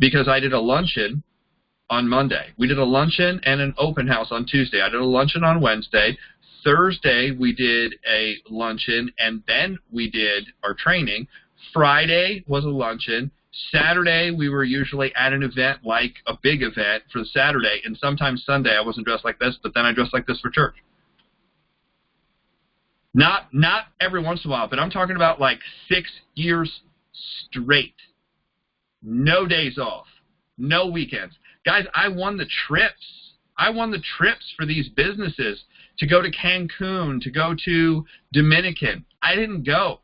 Because I did a luncheon on Monday. We did a luncheon and an open house on Tuesday. I did a luncheon on Wednesday. Thursday, we did a luncheon, and then we did our training. Friday was a luncheon. Saturday, we were usually at an event, like a big event for Saturday, and sometimes Sunday I wasn't dressed like this, but then I dressed like this for church. Not every once in a while, but I'm talking about like 6 years straight. No days off. No weekends. Guys, I won the trips. I won the trips for these businesses to go to Cancun, to go to Dominican. I didn't go.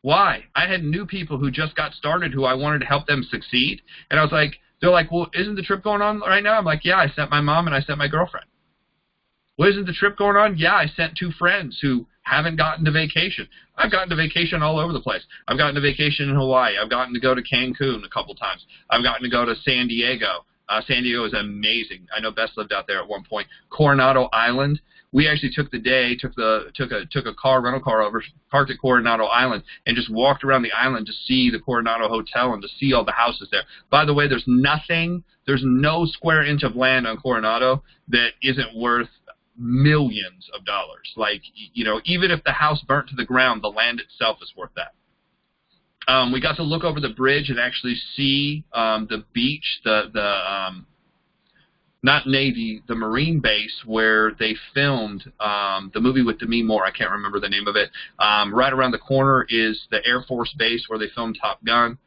Why? I had new people who just got started who I wanted to help them succeed. And I was like, they're like, well, isn't the trip going on right now? I'm like, yeah, I sent my mom and I sent my girlfriend. Well, isn't the trip going on? Yeah, I sent 2 friends who haven't gotten to vacation. I've gotten to vacation all over the place. I've gotten to vacation in Hawaii. I've gotten to go to Cancun a couple times. I've gotten to go to San Diego. San Diego is amazing. I know Bess lived out there at one point. Coronado Island. We actually took the day, took a rental car over, parked at Coronado Island, and just walked around the island to see the Coronado Hotel and to see all the houses there. By the way, there's no square inch of land on Coronado that isn't worth millions of dollars. Like, you know, even if the house burnt to the ground, the land itself is worth that. We got to look over the bridge and actually see the beach, not Navy, the Marine base where they filmed the movie with Demi Moore. I can't remember the name of it. Right around the corner is the Air Force base where they filmed Top Gun.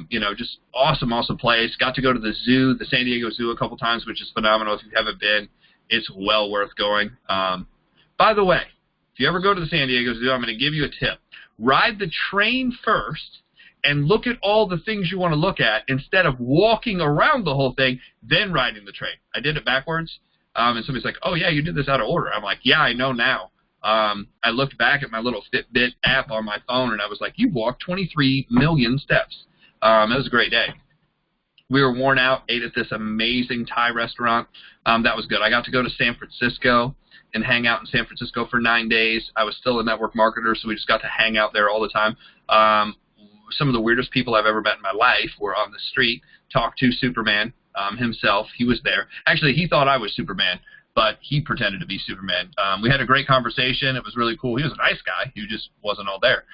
You know, just awesome, awesome place. Got to go to the zoo, the San Diego Zoo, a couple times, which is phenomenal. If you haven't been, it's well worth going. By the way, if you ever go to the San Diego Zoo, I'm going to give you a tip. Ride the train first and look at all the things you want to look at instead of walking around the whole thing, then riding the train. I did it backwards, and somebody's like, oh, yeah, you did this out of order. I'm like, yeah, I know now. I looked back at my little Fitbit app on my phone, and I was like, you walked 23 million steps. It was a great day. We were worn out, ate at this amazing Thai restaurant. That was good. I got to go to San Francisco and hang out in San Francisco for 9 days. I was still a network marketer, so we just got to hang out there all the time. Some of the weirdest people I've ever met in my life were on the street. Talked to Superman himself. He was there. Actually, he thought I was Superman, but he pretended to be Superman. We had a great conversation. It was really cool. He was a nice guy. He just wasn't all there.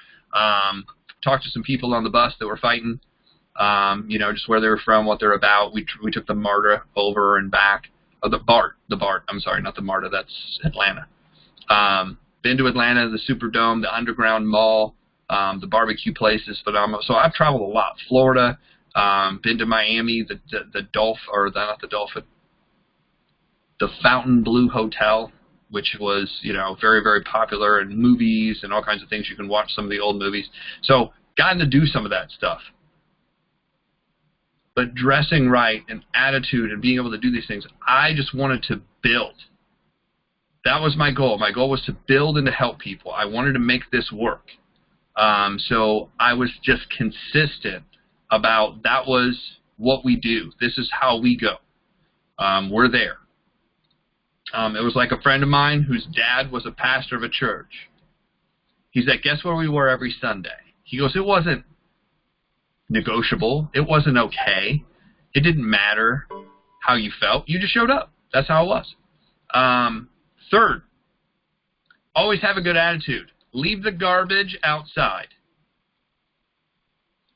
Talked to some people on the bus that were fighting, you know, just where they were from, what they're about. We took the MARTA over and back. Oh, the BART. I'm sorry, not the MARTA. That's Atlanta. Been to Atlanta, the Superdome, the Underground Mall. The barbecue place is phenomenal. So I've traveled a lot. Florida, been to Miami, the Fountain Blue Hotel, which was, you know, very, very popular in movies and all kinds of things. You can watch some of the old movies. So gotten to do some of that stuff. But dressing right and attitude and being able to do these things, I just wanted to build. That was my goal. My goal was to build and to help people. I wanted to make this work. So I was just consistent about that was what we do. This is how we go. We're there. It was like a friend of mine whose dad was a pastor of a church. He's like, guess where we were every Sunday? He goes, it wasn't negotiable. It wasn't okay. It didn't matter how you felt. You just showed up. That's how it was. Third, always have a good attitude. Leave the garbage outside.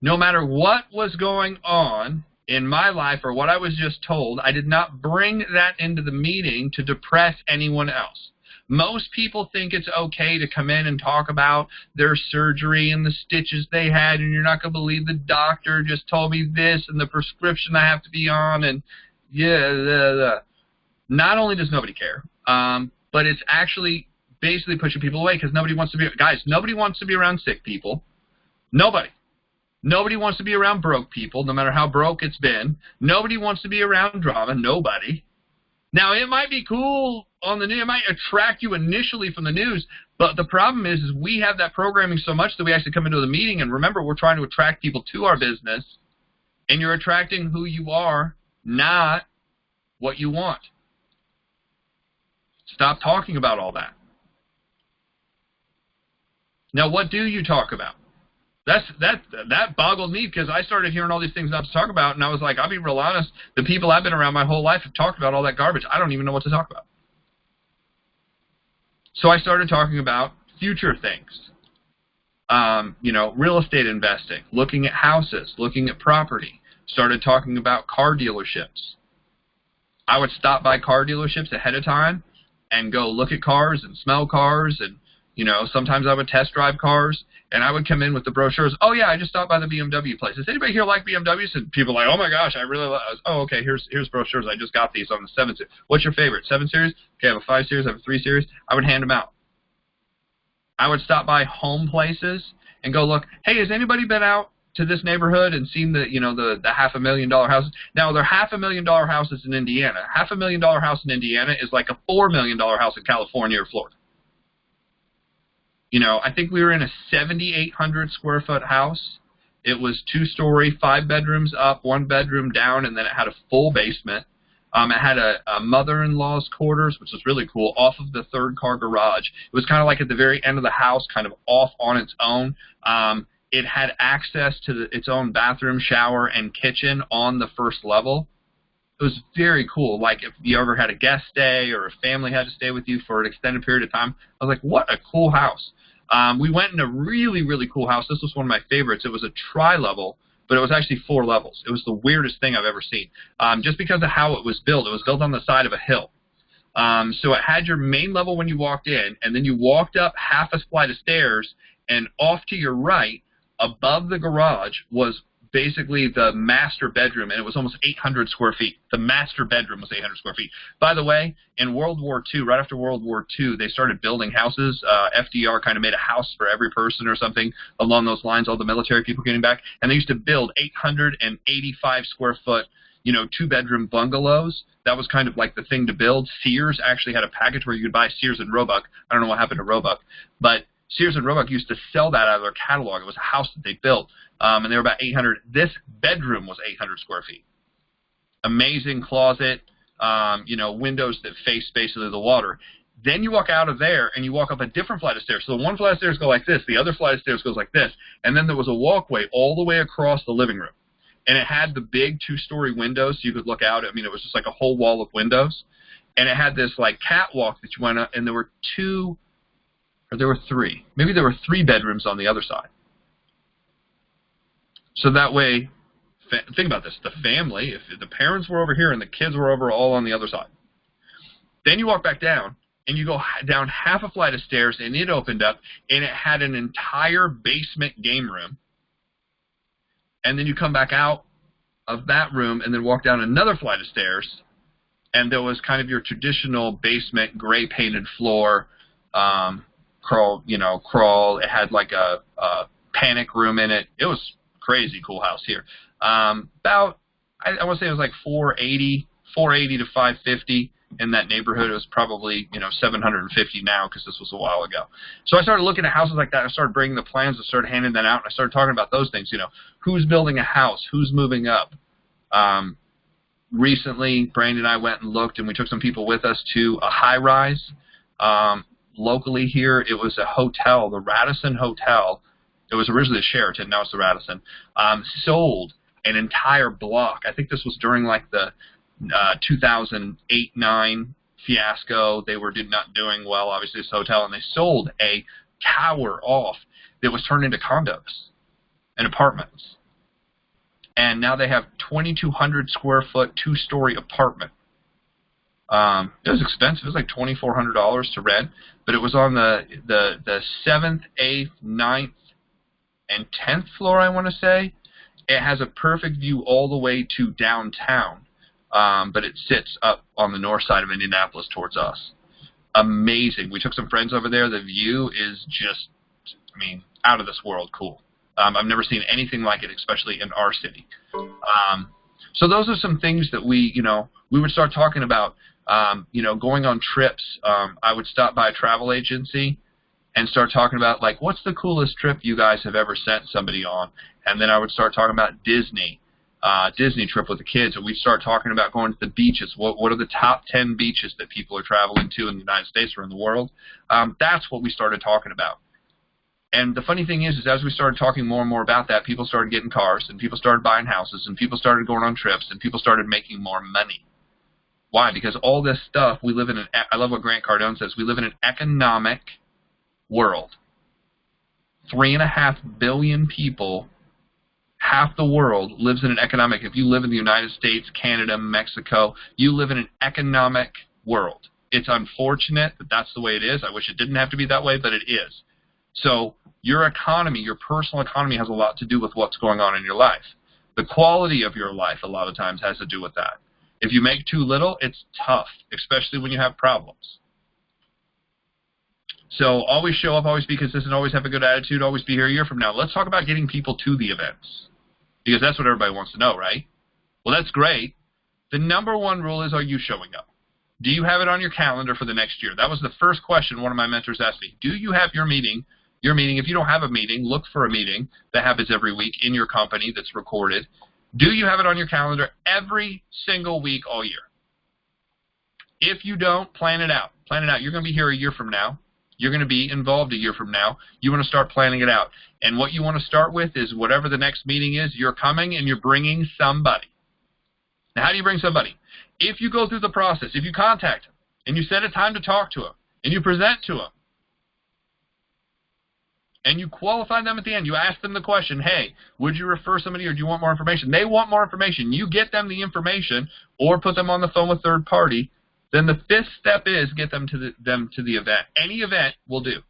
No matter what was going on in my life or what I was just told, I did not bring that into the meeting to depress anyone else. Most people think it's okay to come in and talk about their surgery and the stitches they had, and you're not going to believe the doctor just told me this and the prescription I have to be on, and yeah. Not only does nobody care, but it's actually basically pushing people away because nobody wants to be, guys, nobody wants to be around sick people. Nobody. Nobody wants to be around broke people, no matter how broke it's been. Nobody wants to be around drama. Nobody. Now, it might be cool on the news. It might attract you initially from the news, but the problem is we have that programming so much that we actually come into the meeting, and remember, we're trying to attract people to our business, and you're attracting who you are, not what you want. Stop talking about all that. Now, what do you talk about? That boggled me because I started hearing all these things not to talk about, and I was like, I'll be real honest, the people I've been around my whole life have talked about all that garbage. I don't even know what to talk about. So I started talking about future things. You know, real estate investing, looking at houses, looking at property. Started talking about car dealerships. I would stop by car dealerships ahead of time and go look at cars and smell cars, and you know, sometimes I would test drive cars, and I would come in with the brochures. Oh yeah, I just stopped by the BMW place. Does anybody here like BMWs? And people are like, oh my gosh, I really like. Oh, okay, here's brochures. I just got these on the 7 Series. What's your favorite? 7 Series? Okay, I have a 5 Series. I have a 3 Series. I would hand them out. I would stop by home places and go look. Hey, has anybody been out to this neighborhood and seen the, you know, the $500,000 houses? Now, they're $500,000 houses in Indiana. $500,000 house in Indiana is like a $4 million house in California or Florida. You know, I think we were in a 7,800 square foot house. It was 2-story, 5 bedrooms up, 1 bedroom down, and then it had a full basement. It had a mother-in-law's quarters, which was really cool, off of the 3rd car garage. It was kind of like at the very end of the house, kind of off on its own. It had access to its own bathroom, shower, and kitchen on the 1st level. It was very cool. Like if you ever had a guest stay or a family had to stay with you for an extended period of time, I was like, what a cool house. We went in a really, really cool house. This was one of my favorites. It was a tri-level, but it was actually 4 levels. It was the weirdest thing I've ever seen. Just because of how it was built on the side of a hill. So it had your main level when you walked in, and then you walked up half a flight of stairs, and off to your right, above the garage, was basically the master bedroom, and it was almost 800 square feet. The master bedroom was 800 square feet. By the way, in World War II, right after World War II, they started building houses. FDR kind of made a house for every person or something along those lines, all the military people getting back, and they used to build 885 square foot, 2-bedroom bungalows. That was kind of like the thing to build. Sears actually had a package where you could buy Sears and Roebuck. I don't know what happened to Roebuck, but Sears and Roebuck used to sell that out of their catalog. It was a house that they built, and they were about 800. This bedroom was 800 square feet. Amazing closet, windows that face basically the water. Then you walk out of there, and you walk up a different flight of stairs. So the one flight of stairs go like this, the other flight of stairs goes like this, and then there was a walkway all the way across the living room. And it had the big 2-story windows so you could look out. I mean, it was just like a whole wall of windows. And it had this like catwalk that you went up, and there were 2, or there were 3. Maybe there were 3 bedrooms on the other side. So that way, think about this, the family, if the parents were over here and the kids were over all on the other side. Then you walk back down, and you go down half a flight of stairs, and it opened up, and it had an entire basement game room. And then you come back out of that room and then walk down another flight of stairs, and there was kind of your traditional basement, gray painted floor, crawl. It had like a panic room in it. It was crazy cool house here. About, I want to say it was like 480 to 550 in that neighborhood. It was probably 750 now because this was a while ago. So I started looking at houses like that. I started bringing the plans. I started handing that out. And I started talking about those things. Who's building a house? Who's moving up? Recently, Brandon and I went and looked, and we took some people with us to a high-rise. Locally here, it was a hotel, the Radisson Hotel. It was originally the Sheraton. Now it's the Radisson. Sold an entire block. I think this was during like the 2008-9 fiasco. They were not doing well, obviously, this hotel, and they sold a tower off that was turned into condos and apartments. And now they have 2,200 square foot, 2-story apartment. It was expensive. It was like $2,400 to rent, but it was on the 7th, 8th, 9th, and 10th floor, I want to say. It has a perfect view all the way to downtown. But it sits up on the north side of Indianapolis towards us. Amazing. We took some friends over there. The view is just, out of this world cool. I've never seen anything like it, especially in our city. So those are some things that we would start talking about, going on trips. I would stop by a travel agency and start talking about, like, what's the coolest trip you guys have ever sent somebody on? And then I would start talking about Disney trip with the kids, and we'd start talking about going to the beaches. What are the top 10 beaches that people are traveling to in the United States or in the world? That's what we started talking about. And the funny thing is as we started talking more and more about that, people started getting cars, and people started buying houses, and people started going on trips, and people started making more money. Why? Because all this stuff, we live in I love what Grant Cardone says, we live in an economic world. 3.5 billion people, half the world lives in an economic, if you live in the United States, Canada, Mexico, you live in an economic world. It's unfortunate that that's the way it is. I wish it didn't have to be that way, but it is. So your economy, your personal economy, has a lot to do with what's going on in your life. The quality of your life a lot of times has to do with that. If you make too little, it's tough, especially when you have problems. So always show up, always be consistent, always have a good attitude, always be here a year from now. Let's talk about getting people to the events, because that's what everybody wants to know, right? Well, that's great. The number one rule is, are you showing up? Do you have it on your calendar for the next year? That was the first question one of my mentors asked me. Do you have your meeting? If you don't have a meeting, look for a meeting that happens every week in your company that's recorded. Do you have it on your calendar every single week all year? If you don't, plan it out. Plan it out. You're going to be here a year from now. You're going to be involved a year from now. You want to start planning it out. And what you want to start with is whatever the next meeting is, you're coming and you're bringing somebody. Now, how do you bring somebody? If you go through the process, if you contact them, and you set a time to talk to them, and you present to them, and you qualify them at the end, you ask them the question, hey, would you refer somebody or do you want more information? They want more information. You get them the information or put them on the phone with third party. Then the fifth step is get them to the event. Any event will do.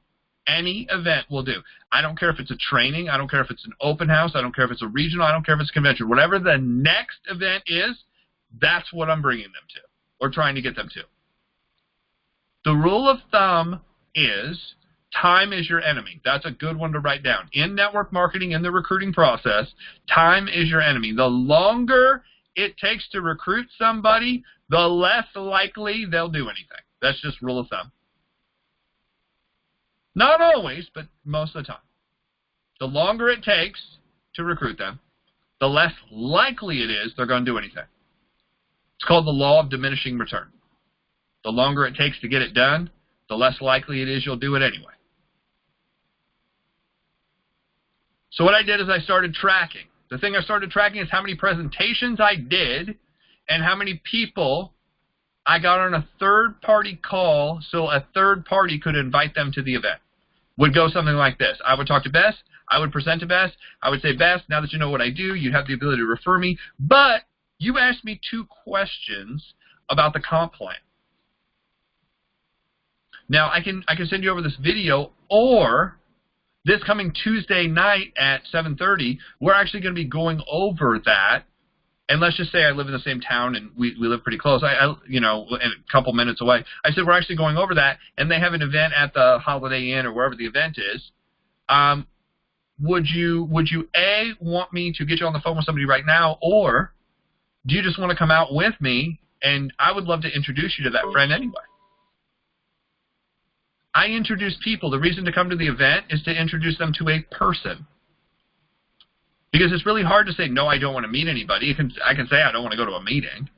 Any event will do. I don't care if it's a training. I don't care if it's an open house. I don't care if it's a regional. I don't care if it's a convention. Whatever the next event is, that's what I'm bringing them to or trying to get them to. The rule of thumb is time is your enemy. That's a good one to write down. In network marketing, in the recruiting process, time is your enemy. The longer it takes to recruit somebody, the less likely they'll do anything. That's just rule of thumb. Not always, but most of the time. The longer it takes to recruit them, the less likely it is they're going to do anything. It's called the law of diminishing return. The longer it takes to get it done, the less likely it is you'll do it anyway. So what I did is I started tracking. The thing I started tracking is how many presentations I did and how many people I got on a third-party call so a third party could invite them to the event. Would go something like this. I would talk to Bess. I would present to Bess. I would say, Bess, now that you know what I do, you have the ability to refer me. But you asked me 2 questions about the comp plan. Now, I can send you over this video, or this coming Tuesday night at 7:30, we're actually going to be going over that. And let's just say I live in the same town and we live pretty close. You know, and a couple minutes away. I said we're actually going over that, and they have an event at the Holiday Inn or wherever the event is. Would you A, want me to get you on the phone with somebody right now, or do you just want to come out with me? And I would love to introduce you to that friend anyway. I introduce people. The reason to come to the event is to introduce them to a person. Because it's really hard to say, no, I don't want to meet anybody. I can say I don't want to go to a meeting.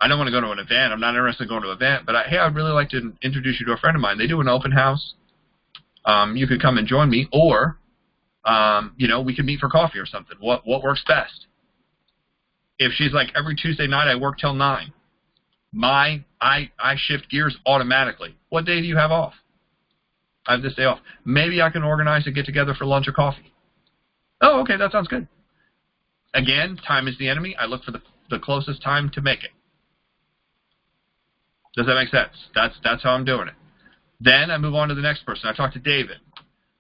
I don't want to go to an event. I'm not interested in going to an event. But, hey, I'd really like to introduce you to a friend of mine. They do an open house. You could come and join me. Or, you know, we could meet for coffee or something. What works best? If she's like, every Tuesday night I work till 9. I shift gears automatically. What day do you have off? I have this day off. Maybe I can organize a get-together for lunch or coffee. Oh, okay, that sounds good. Again, time is the enemy. I look for the closest time to make it. Does that make sense? That's how I'm doing it. Then I move on to the next person. I talk to David.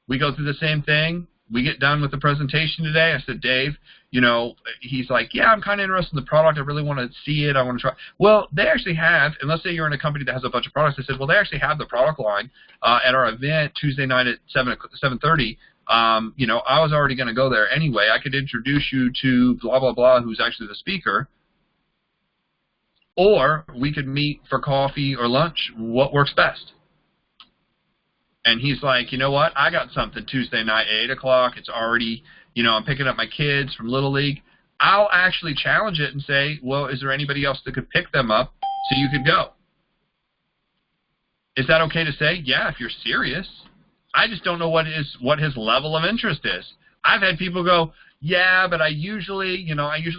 We go through the same thing. We get done with the presentation today. I said, Dave, you know, he's like, yeah, I'm kind of interested in the product. I really want to see it. I want to try. Well, they actually have, and let's say you're in a company that has a bunch of products. I said, well, they actually have the product line at our event Tuesday night at 7:30. You know, I was already going to go there anyway. I could introduce you to blah, blah, blah, who's actually the speaker. Or we could meet for coffee or lunch. What works best? And he's like, you know what? I got something Tuesday night at 8 o'clock. It's already, you know, I'm picking up my kids from Little League. I'll actually challenge it and say, well, is there anybody else that could pick them up so you could go? Is that okay to say? Yeah, if you're serious. I just don't know what his level of interest is. I've had people go, yeah, but I usually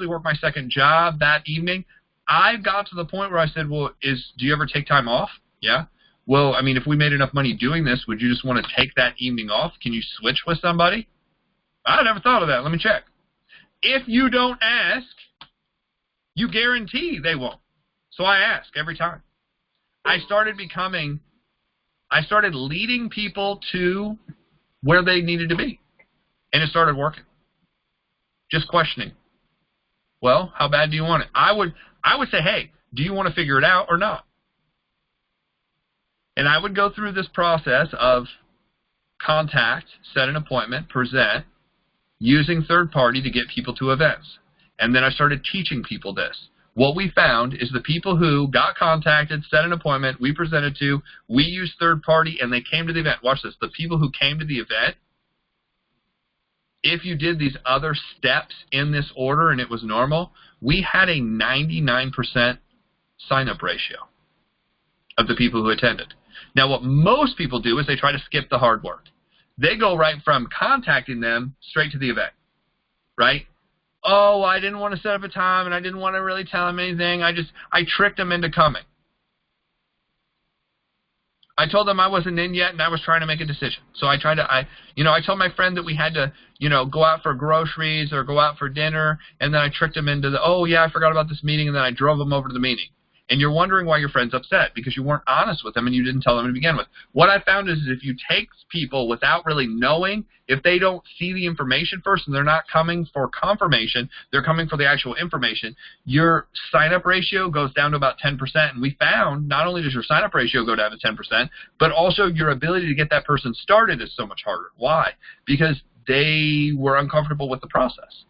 work my second job that evening. I got to the point where I said, well, do you ever take time off? Yeah. Well, I mean, if we made enough money doing this, would you just want to take that evening off? Can you switch with somebody? I never thought of that. Let me check. If you don't ask, you guarantee they won't. So I ask every time. I started leading people to where they needed to be. And it started working. Just questioning. Well, how bad do you want it? I would say, hey, do you want to figure it out or not? And I would go through this process of contact, set an appointment, present, using third party to get people to events. And then I started teaching people this. What we found is the people who got contacted, set an appointment, we presented to, we used third party, and they came to the event. Watch this. The people who came to the event, if you did these other steps in this order and it was normal, we had a 99% sign-up ratio of the people who attended. Now, what most people do is they try to skip the hard work. They go right from contacting them straight to the event, right? oh, I didn't want to set up a time and I didn't want to really tell them anything. I tricked them into coming. I told them I wasn't in yet and I was trying to make a decision. So I told my friend that we had to, go out for groceries or go out for dinner, and then I tricked him into oh yeah, I forgot about this meeting, and then I drove him over to the meeting. And you're wondering why your friend's upset, because you weren't honest with them and you didn't tell them to begin with. What I found is if you take people without really knowing, if they don't see the information first and they're not coming for confirmation, they're coming for the actual information, your sign-up ratio goes down to about 10%. And we found not only does your sign-up ratio go down to 10%, but also your ability to get that person started is so much harder. Why? Because they were uncomfortable with the process.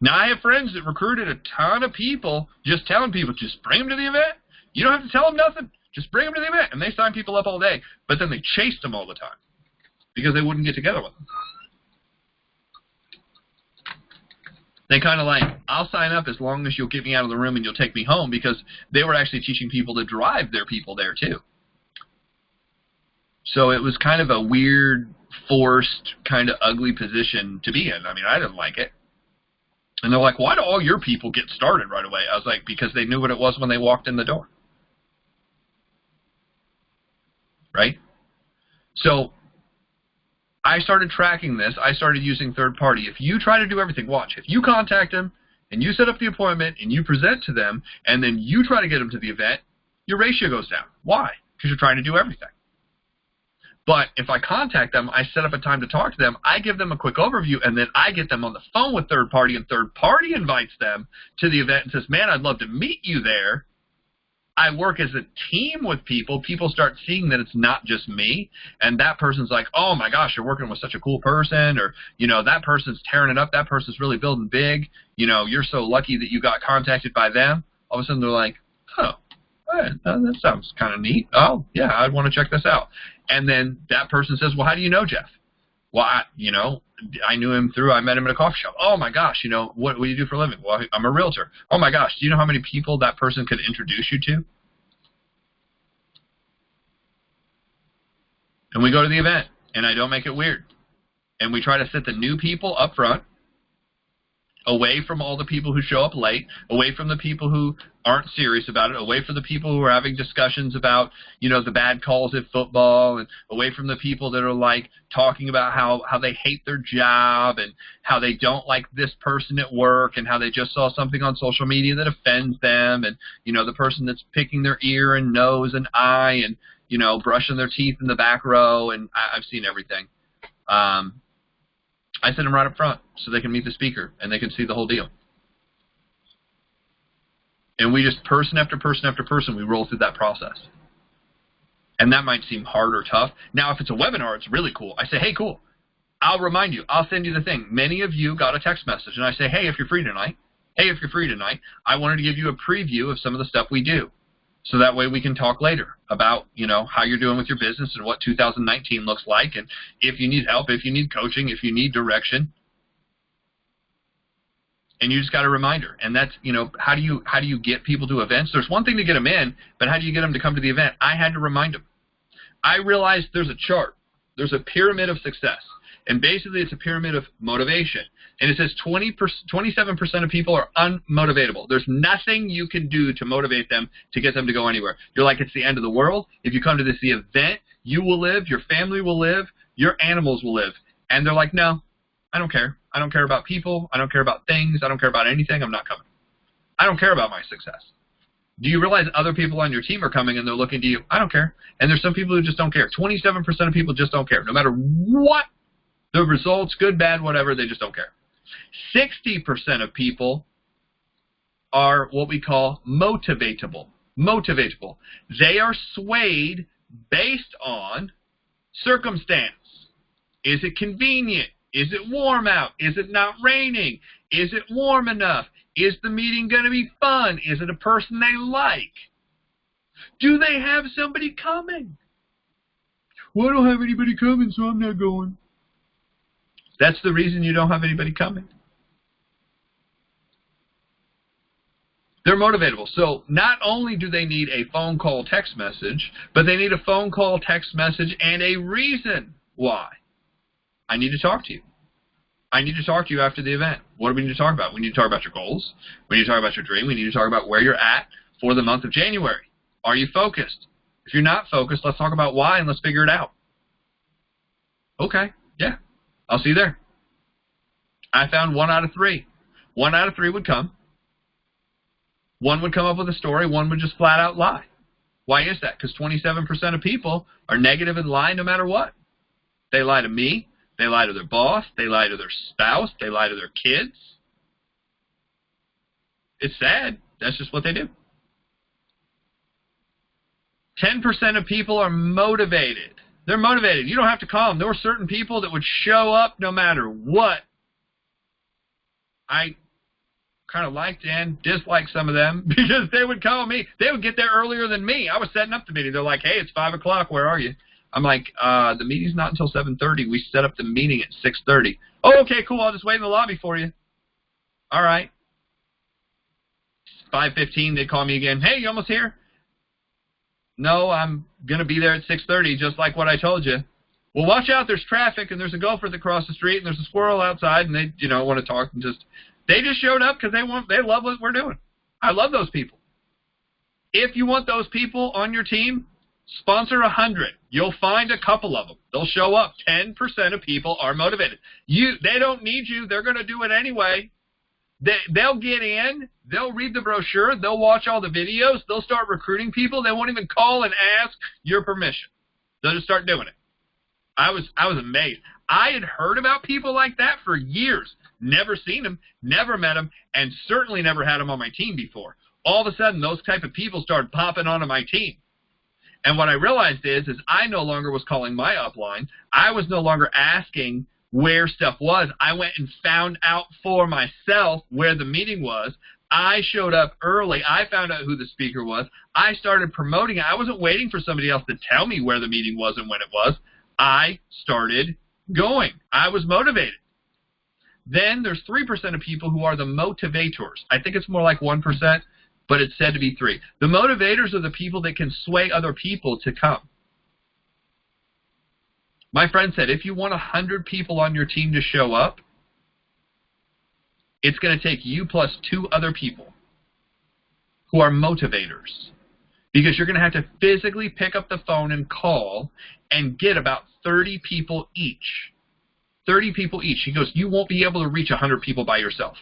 Now, I have friends that recruited a ton of people just telling people, just bring them to the event. You don't have to tell them nothing. Just bring them to the event. And they sign people up all day. But then they chased them all the time because they wouldn't get together with them. They kind of like, I'll sign up as long as you'll get me out of the room and you'll take me home, because they were actually teaching people to drive their people there too. So it was kind of a weird, forced, kind of ugly position to be in. I mean, I didn't like it. And they're like, why do all your people get started right away? I was like, because they knew what it was when they walked in the door. Right? So I started tracking this. I started using third party. If you try to do everything, watch. If you contact them and you set up the appointment and you present to them and then you try to get them to the event, your ratio goes down. Why? Because you're trying to do everything. But if I contact them, I set up a time to talk to them, I give them a quick overview, and then I get them on the phone with third party, and third party invites them to the event and says, man, I'd love to meet you there. I work as a team with people. People start seeing that it's not just me, and that person's like, oh my gosh, you're working with such a cool person, or, that person's tearing it up, that person's really building big, you're so lucky that you got contacted by them. All of a sudden they're like, oh, that sounds kind of neat. Oh, yeah, I'd want to check this out. And then that person says, well, how do you know Jeff? Well, I knew him I met him at a coffee shop. Oh, my gosh, what do you do for a living? Well, I'm a realtor. Oh, my gosh, do you know how many people that person could introduce you to? And we go to the event, and I don't make it weird. And we try to set the new people up front, away from all the people who show up late, away from the people who aren't serious about it, away from the people who are having discussions about, the bad calls at football, and away from the people that are like talking about how they hate their job and how they don't like this person at work and how they just saw something on social media that offends them, and, the person that's picking their ear and nose and eye and, brushing their teeth in the back row, and I've seen everything. I send them right up front so they can meet the speaker and they can see the whole deal. And we just, person after person after person, we roll through that process. And that might seem hard or tough. Now, if it's a webinar, it's really cool. I say, hey, cool. I'll remind you. I'll send you the thing. Many of you got a text message, and I say, hey, if you're free tonight, I wanted to give you a preview of some of the stuff we do. So that way we can talk later about, how you're doing with your business and what 2019 looks like, and if you need help, if you need coaching, if you need direction. And you just got a reminder. And that's, how do you get people to events? There's one thing to get them in, but how do you get them to come to the event? I had to remind them. I realized there's a chart. There's a pyramid of success. And basically it's a pyramid of motivation. And it says 27% of people are unmotivatable. There's nothing you can do to motivate them to get them to go anywhere. You're like, it's the end of the world. If you come to the event, you will live, your family will live, your animals will live. And they're like, no, I don't care. I don't care about people. I don't care about things. I don't care about anything. I'm not coming. I don't care about my success. Do you realize other people on your team are coming and they're looking to you? I don't care. And there's some people who just don't care. 27% of people just don't care. No matter what the results, good, bad, whatever, they just don't care. 60% of people are what we call motivatable. Motivatable. They are swayed based on circumstance. Is it convenient? Is it warm out? Is it not raining? Is it warm enough? Is the meeting going to be fun? Is it a person they like? Do they have somebody coming? Well, I don't have anybody coming, so I'm not going. That's the reason you don't have anybody coming. They're motivatable. So not only do they need a phone call, text message, but they need a phone call, text message, and a reason why. I need to talk to you. I need to talk to you after the event. What do we need to talk about? We need to talk about your goals. We need to talk about your dream. We need to talk about where you're at for the month of January. Are you focused? If you're not focused, let's talk about why and let's figure it out. Okay, yeah, I'll see you there. I found 1 out of 3. 1 out of 3 would come. One would come up with a story. One would just flat out lie. Why is that? Because 27% of people are negative and lie no matter what. They lie to me. They lie to their boss. They lie to their spouse. They lie to their kids. It's sad. That's just what they do. 10% of people are motivated. They're motivated. You don't have to call them. There were certain people that would show up no matter what. I kind of liked and disliked some of them because they would call me. They would get there earlier than me. I was setting up the meeting. They're like, hey, it's 5 o'clock. Where are you? I'm like, the meeting's not until 7:30. We set up the meeting at 6:30. Oh, okay, cool. I'll just wait in the lobby for you. All right. 5:15, they'd call me again. Hey, you almost here? No, I'm going to be there at 6:30, just like what I told you. Well, watch out. There's traffic, and there's a gopher that crossed the street, and there's a squirrel outside, and they, want to talk and just. They just showed up because they love what we're doing. I love those people. If you want those people on your team, sponsor 100. You'll find a couple of them. They'll show up. 10% of people are motivated. They don't need you. They're going to do it anyway. They'll get in. They'll read the brochure. They'll watch all the videos. They'll start recruiting people. They won't even call and ask your permission. They'll just start doing it. I was amazed. I had heard about people like that for years. Never seen them, never met them, and certainly never had them on my team before. All of a sudden, those type of people started popping onto my team. And what I realized is I no longer was calling my upline. I was no longer asking where stuff was. I went and found out for myself where the meeting was. I showed up early. I found out who the speaker was. I started promoting it. I wasn't waiting for somebody else to tell me where the meeting was and when it was. I started going. I was motivated. Then there's 3% of people who are the motivators. I think it's more like 1%, but it's said to be 3. The motivators are the people that can sway other people to come. My friend said, if you want 100 people on your team to show up, it's going to take you plus 2 other people who are motivators. Because you're going to have to physically pick up the phone and call and get about 30 people each. 30 people each. He goes, you won't be able to reach 100 people by yourself.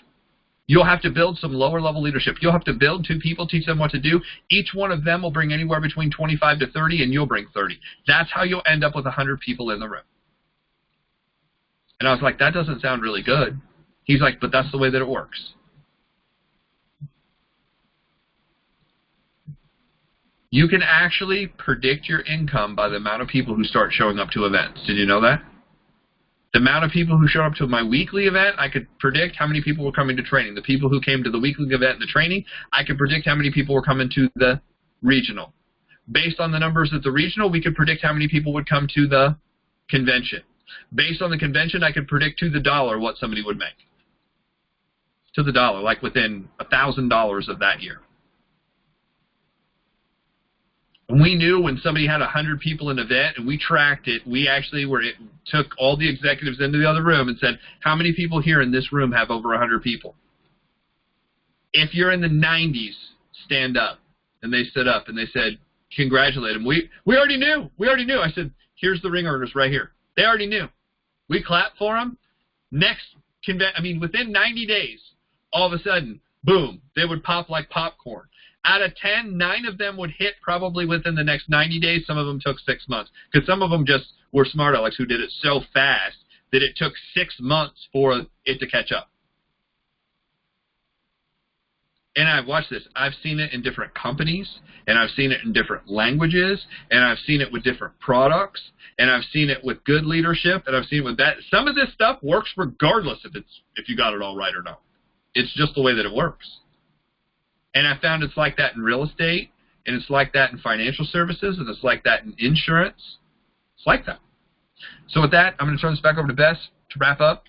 You'll have to build some lower level leadership. You'll have to build 2 people, teach them what to do. Each one of them will bring anywhere between 25 to 30, and you'll bring 30. That's how you'll end up with 100 people in the room. And I was like, that doesn't sound really good. He's like, but that's the way that it works. You can actually predict your income by the amount of people who start showing up to events. Did you know that? The amount of people who show up to my weekly event, I could predict how many people were coming to training. The people who came to the weekly event and the training, I could predict how many people were coming to the regional. Based on the numbers at the regional, we could predict how many people would come to the convention. Based on the convention, I could predict to the dollar what somebody would make. To the dollar, like within $1,000 of that year. We knew when somebody had 100 people in an event and we tracked it, we actually took all the executives into the other room and said, how many people here in this room have over 100 people? If you're in the 90s, stand up. And they stood up and they said, congratulate them. We already knew. We already knew. I said, here's the ring earners right here. They already knew. We clapped for them. Within 90 days, all of a sudden, boom, they would pop like popcorn. Out of 10, 9 of them would hit probably within the next 90 days. Some of them took 6 months because some of them just were smart Alex who did it so fast that it took 6 months for it to catch up. And I've watched this. I've seen it in different companies, and I've seen it in different languages, and I've seen it with different products, and I've seen it with good leadership, and I've seen it with that. Some of this stuff works regardless if you got it all right or not. It's just the way that it works. And I found it's like that in real estate, and it's like that in financial services, and it's like that in insurance. It's like that. So with that, I'm going to turn this back over to Bess to wrap up,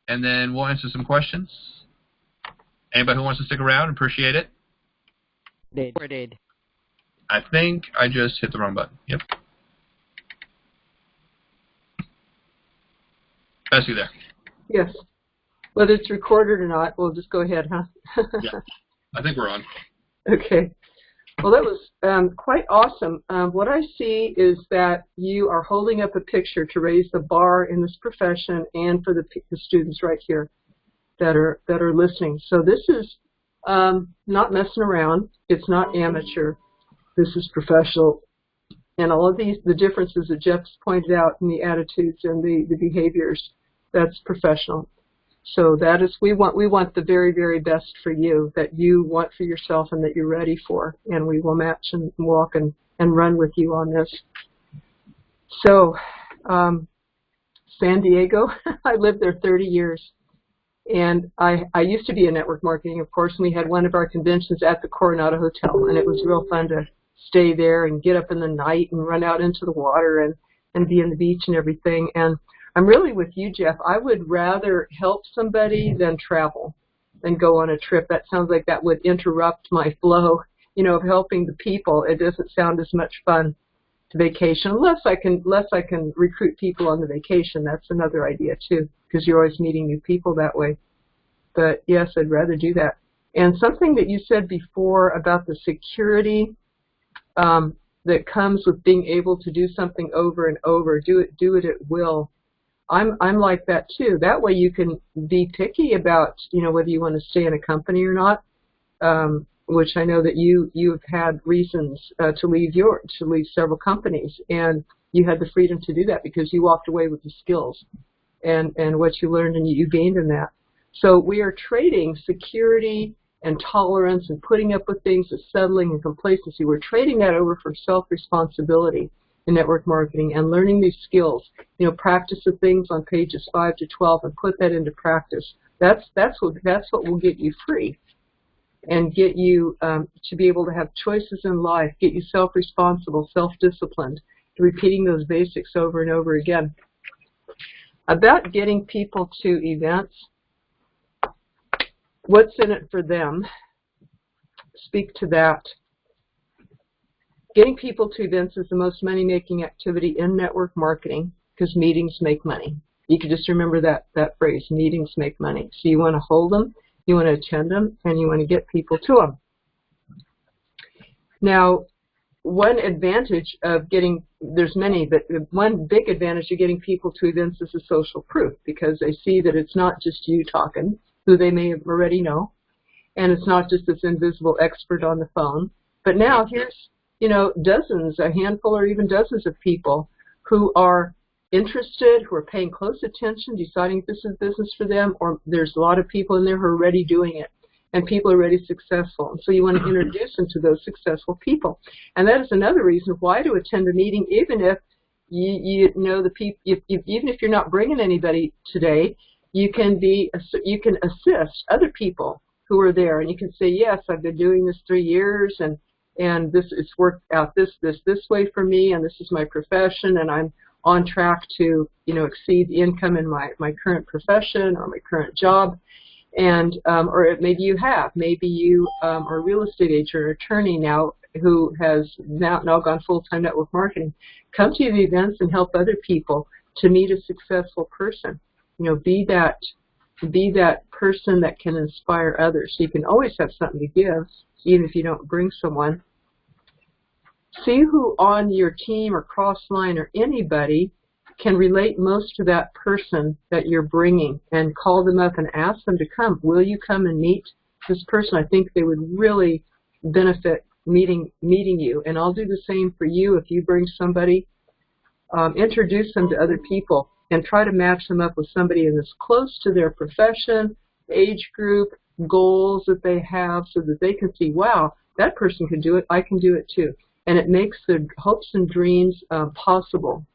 and then we'll answer some questions. Anybody who wants to stick around, appreciate it. Did. I think I just hit the wrong button. Yep. Bess, you there? Yes. Whether it's recorded or not, we'll just go ahead, huh? Yeah, I think we're on. Okay. Well, that was quite awesome. What I see is that you are holding up a picture to raise the bar in this profession and for the students right here that are listening. So this is not messing around. It's not amateur. This is professional. And all of the differences that Jeff's pointed out in the attitudes and the behaviors, that's professional. So that is, we want the very, very best for you, that you want for yourself and that you're ready for. And we will match and walk and run with you on this. So, San Diego, I lived there 30 years. And I used to be in network marketing, of course, and we had one of our conventions at the Coronado Hotel. And it was real fun to stay there and get up in the night and run out into the water and be on the beach and everything. And I'm really with you, Jeff. I would rather help somebody than travel, than go on a trip. That sounds like that would interrupt my flow, of helping the people. It doesn't sound as much fun to vacation, unless I can recruit people on the vacation. That's another idea too, because you're always meeting new people that way. But yes, I'd rather do that. And something that you said before about the security that comes with being able to do something over and over, do it at will. I'm like that too. That way you can be picky about, whether you want to stay in a company or not, which I know that you've had reasons to leave several companies, and you had the freedom to do that because you walked away with the skills and what you learned and you gained in that. So we are trading security and tolerance and putting up with things, and settling and complacency. We're trading that over for self-responsibility in network marketing and learning these skills. Practice the things on pages 5 to 12 and put that into practice. That's what will get you free and get you to be able to have choices in life, get you self-responsible, self-disciplined, repeating those basics over and over again. About getting people to events, what's in it for them? Speak to that. Getting people to events is the most money-making activity in network marketing because meetings make money. You can just remember that phrase, meetings make money. So you want to hold them, you want to attend them, and you want to get people to them. Now, one advantage of getting, there's many, but one big advantage of getting people to events is the social proof, because they see that it's not just you talking, who they may already know, and it's not just this invisible expert on the phone. But now here's, dozens, a handful or even dozens of people who are interested, who are paying close attention, deciding if this is business for them, or there's a lot of people in there who are already doing it, and people are already successful. And so you want to introduce them to those successful people. And that is another reason why to attend a meeting, even if you know the people, even if you're not bringing anybody today, you can assist other people who are there, and you can say, yes, I've been doing this 3 years, and it's worked out this way for me, and this is my profession, and I'm on track to exceed the income in my current profession or my current job. And or maybe you are a real estate agent or attorney now who has now gone full-time network marketing. Come to the events and help other people to meet a successful person. Be that person that can inspire others. So you can always have something to give, even if you don't bring someone. See who on your team or cross-line or anybody can relate most to that person that you're bringing, and call them up and ask them to come. Will you come and meet this person? I think they would really benefit meeting you. And I'll do the same for you if you bring somebody. Introduce them to other people and try to match them up with somebody that's close to their profession, age group, goals that they have, so that they can see, wow, that person can do it, I can do it too. And it makes their hopes and dreams possible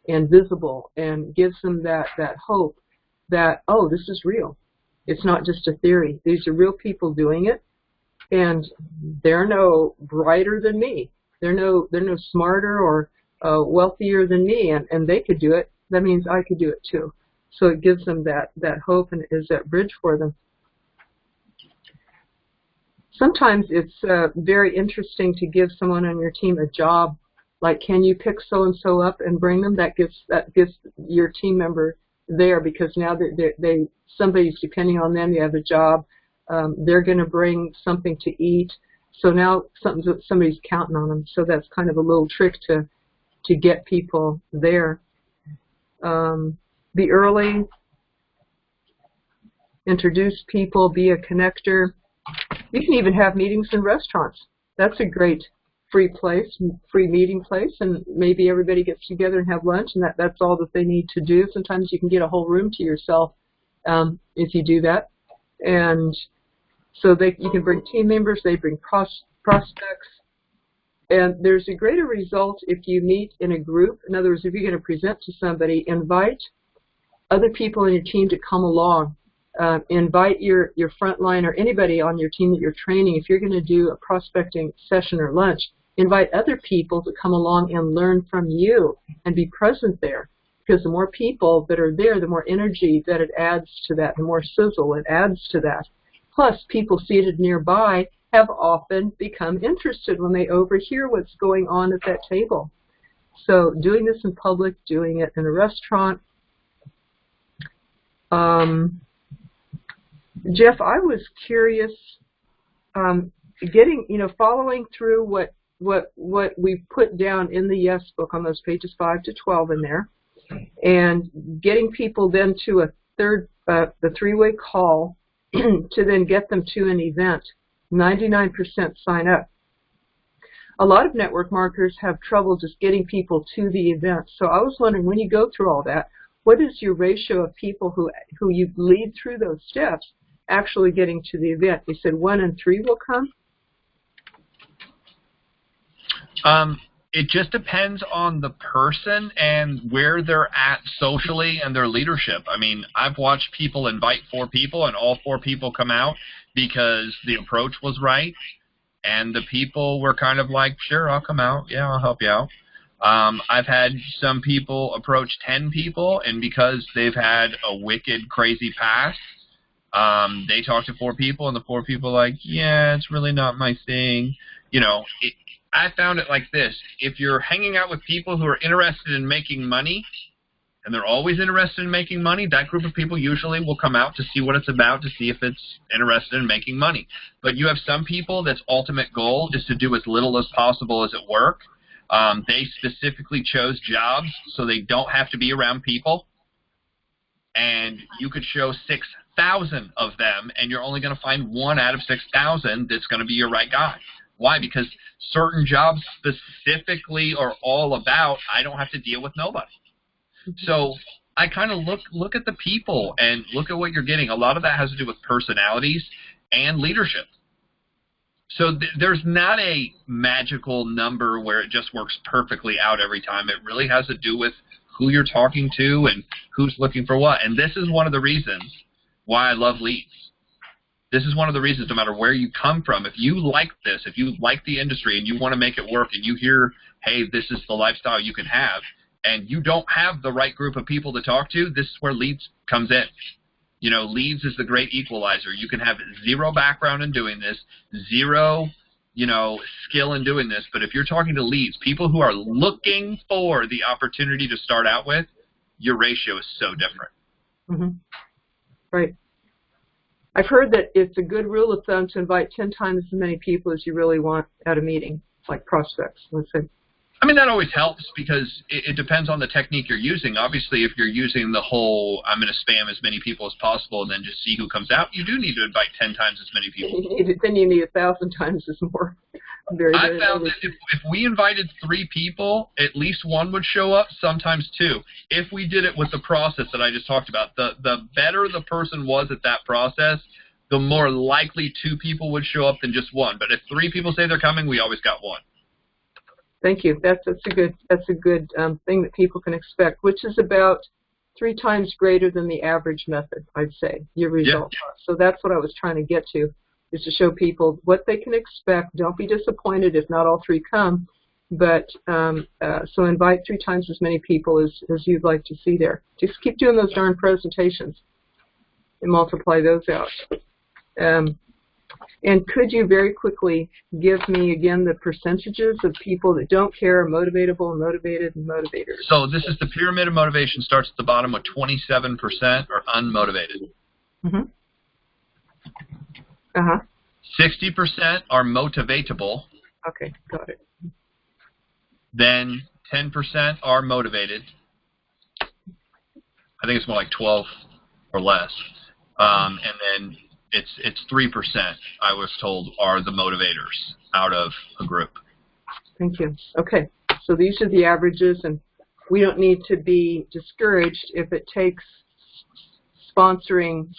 and visible, and gives them that hope that, oh, this is real. It's not just a theory. These are real people doing it, and they're no brighter than me. They're no smarter or wealthier than me, and they could do it. That means I could do it too. So it gives them that hope and is that bridge for them. Sometimes it's very interesting to give someone on your team a job, like, can you pick so-and-so up and bring them? That gives your team member there, because now somebody's depending on them. You have a job. They're going to bring something to eat. So now somebody's counting on them. So that's kind of a little trick to get people there. Be early. Introduce people. Be a connector. You can even have meetings in restaurants. That's a great free meeting place, and maybe everybody gets together and have lunch, and that's all that they need to do. Sometimes you can get a whole room to yourself if you do that. And so you can bring team members, they bring prospects, and there's a greater result if you meet in a group. In other words, if you're going to present to somebody, invite other people in your team to come along. Invite your frontline or anybody on your team that you're training. If you're going to do a prospecting session or lunch, invite other people to come along and learn from you and be present there. Because the more people that are there, the more energy that it adds to that, the more sizzle it adds to that. Plus, people seated nearby have often become interested when they overhear what's going on at that table. So doing this in public, doing it in a restaurant. Jeff, I was curious, following through what we put down in the Yes book on those pages 5 to 12 in there, and getting people then to the three-way call to then get them to an event. 99% sign up. A lot of network marketers have trouble just getting people to the event. So I was wondering, when you go through all that, what is your ratio of people who you lead through those steps actually getting to the event? You said 1 in 3 will come? It just depends on the person and where they're at socially and their leadership. I mean, I've watched people invite 4 people and all 4 people come out because the approach was right, and the people were kind of like, sure, I'll come out. Yeah, I'll help you out. I've had some people approach 10 people, and because they've had a wicked, crazy past, they talk to 4 people, and the 4 people are like, yeah, it's really not my thing. You know, I found it like this. If you're hanging out with people who are interested in making money, and they're always interested in making money, that group of people usually will come out to see what it's about, to see if it's interested in making money. But you have some people that's ultimate goal is to do as little as possible as at work. They specifically chose jobs so they don't have to be around people. And you could show 6,000 of them, and you're only going to find 1 out of 6,000 that's going to be your right guy. Why? Because certain jobs specifically are all about, I don't have to deal with nobody. So I kind of look at the people and look at what you're getting. A lot of that has to do with personalities and leadership. So there's not a magical number where it just works perfectly out every time. It really has to do with who you're talking to and who's looking for what. And this is one of the reasons why I love leads. This is one of the reasons, no matter where you come from, if you like this, if you like the industry and you want to make it work, and you hear, hey, this is the lifestyle you can have, and you don't have the right group of people to talk to, this is where leads comes in. You know, leads is the great equalizer. You can have 0 background in doing this, 0, skill in doing this, but if you're talking to leads, people who are looking for the opportunity to start out with, your ratio is so different. Mm-hmm. Right. I've heard that it's a good rule of thumb to invite 10 times as many people as you really want at a meeting, like prospects, let's say. I mean, that always helps because it depends on the technique you're using. Obviously, if you're using the whole, I'm going to spam as many people as possible and then just see who comes out, you do need to invite 10 times as many people. Then you need 1,000 times as more. I found that if we invited 3 people, at least 1 would show up, sometimes 2. If we did it with the process that I just talked about, the better the person was at that process, the more likely 2 people would show up than just 1. But if 3 people say they're coming, we always got 1. Thank you. That's a good thing that people can expect, which is about 3 times greater than the average method, I'd say, your result. Yeah. So that's what I was trying to get to, is to show people what they can expect. Don't be disappointed if not all 3 come, but so invite 3 times as many people as you'd like to see there. Just keep doing those darn presentations and multiply those out. And could you very quickly give me again the percentages of people that don't care, motivatable, motivated, and motivators? So this is the pyramid of motivation. Starts at the bottom with 27% are unmotivated. Mm-hmm. Uh-huh. 60% are motivatable. Okay, got it. Then 10% are motivated. I think it's more like 12 or less. And then it's 3%, I was told, are the motivators out of a group. Thank you. Okay, so these are the averages, and we don't need to be discouraged if it takes sponsoring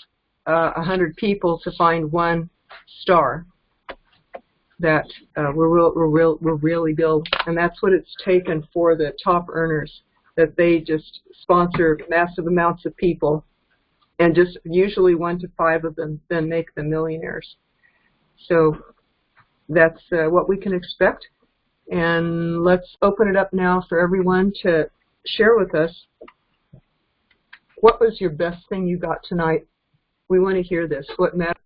100 people to find one star that we're really build, and that's what it's taken for the top earners, that they just sponsor massive amounts of people, and just usually 1 to 5 of them then make them millionaires. So that's what we can expect. And let's open it up now for everyone to share with us, what was your best thing you got tonight? We want to hear this. What matters?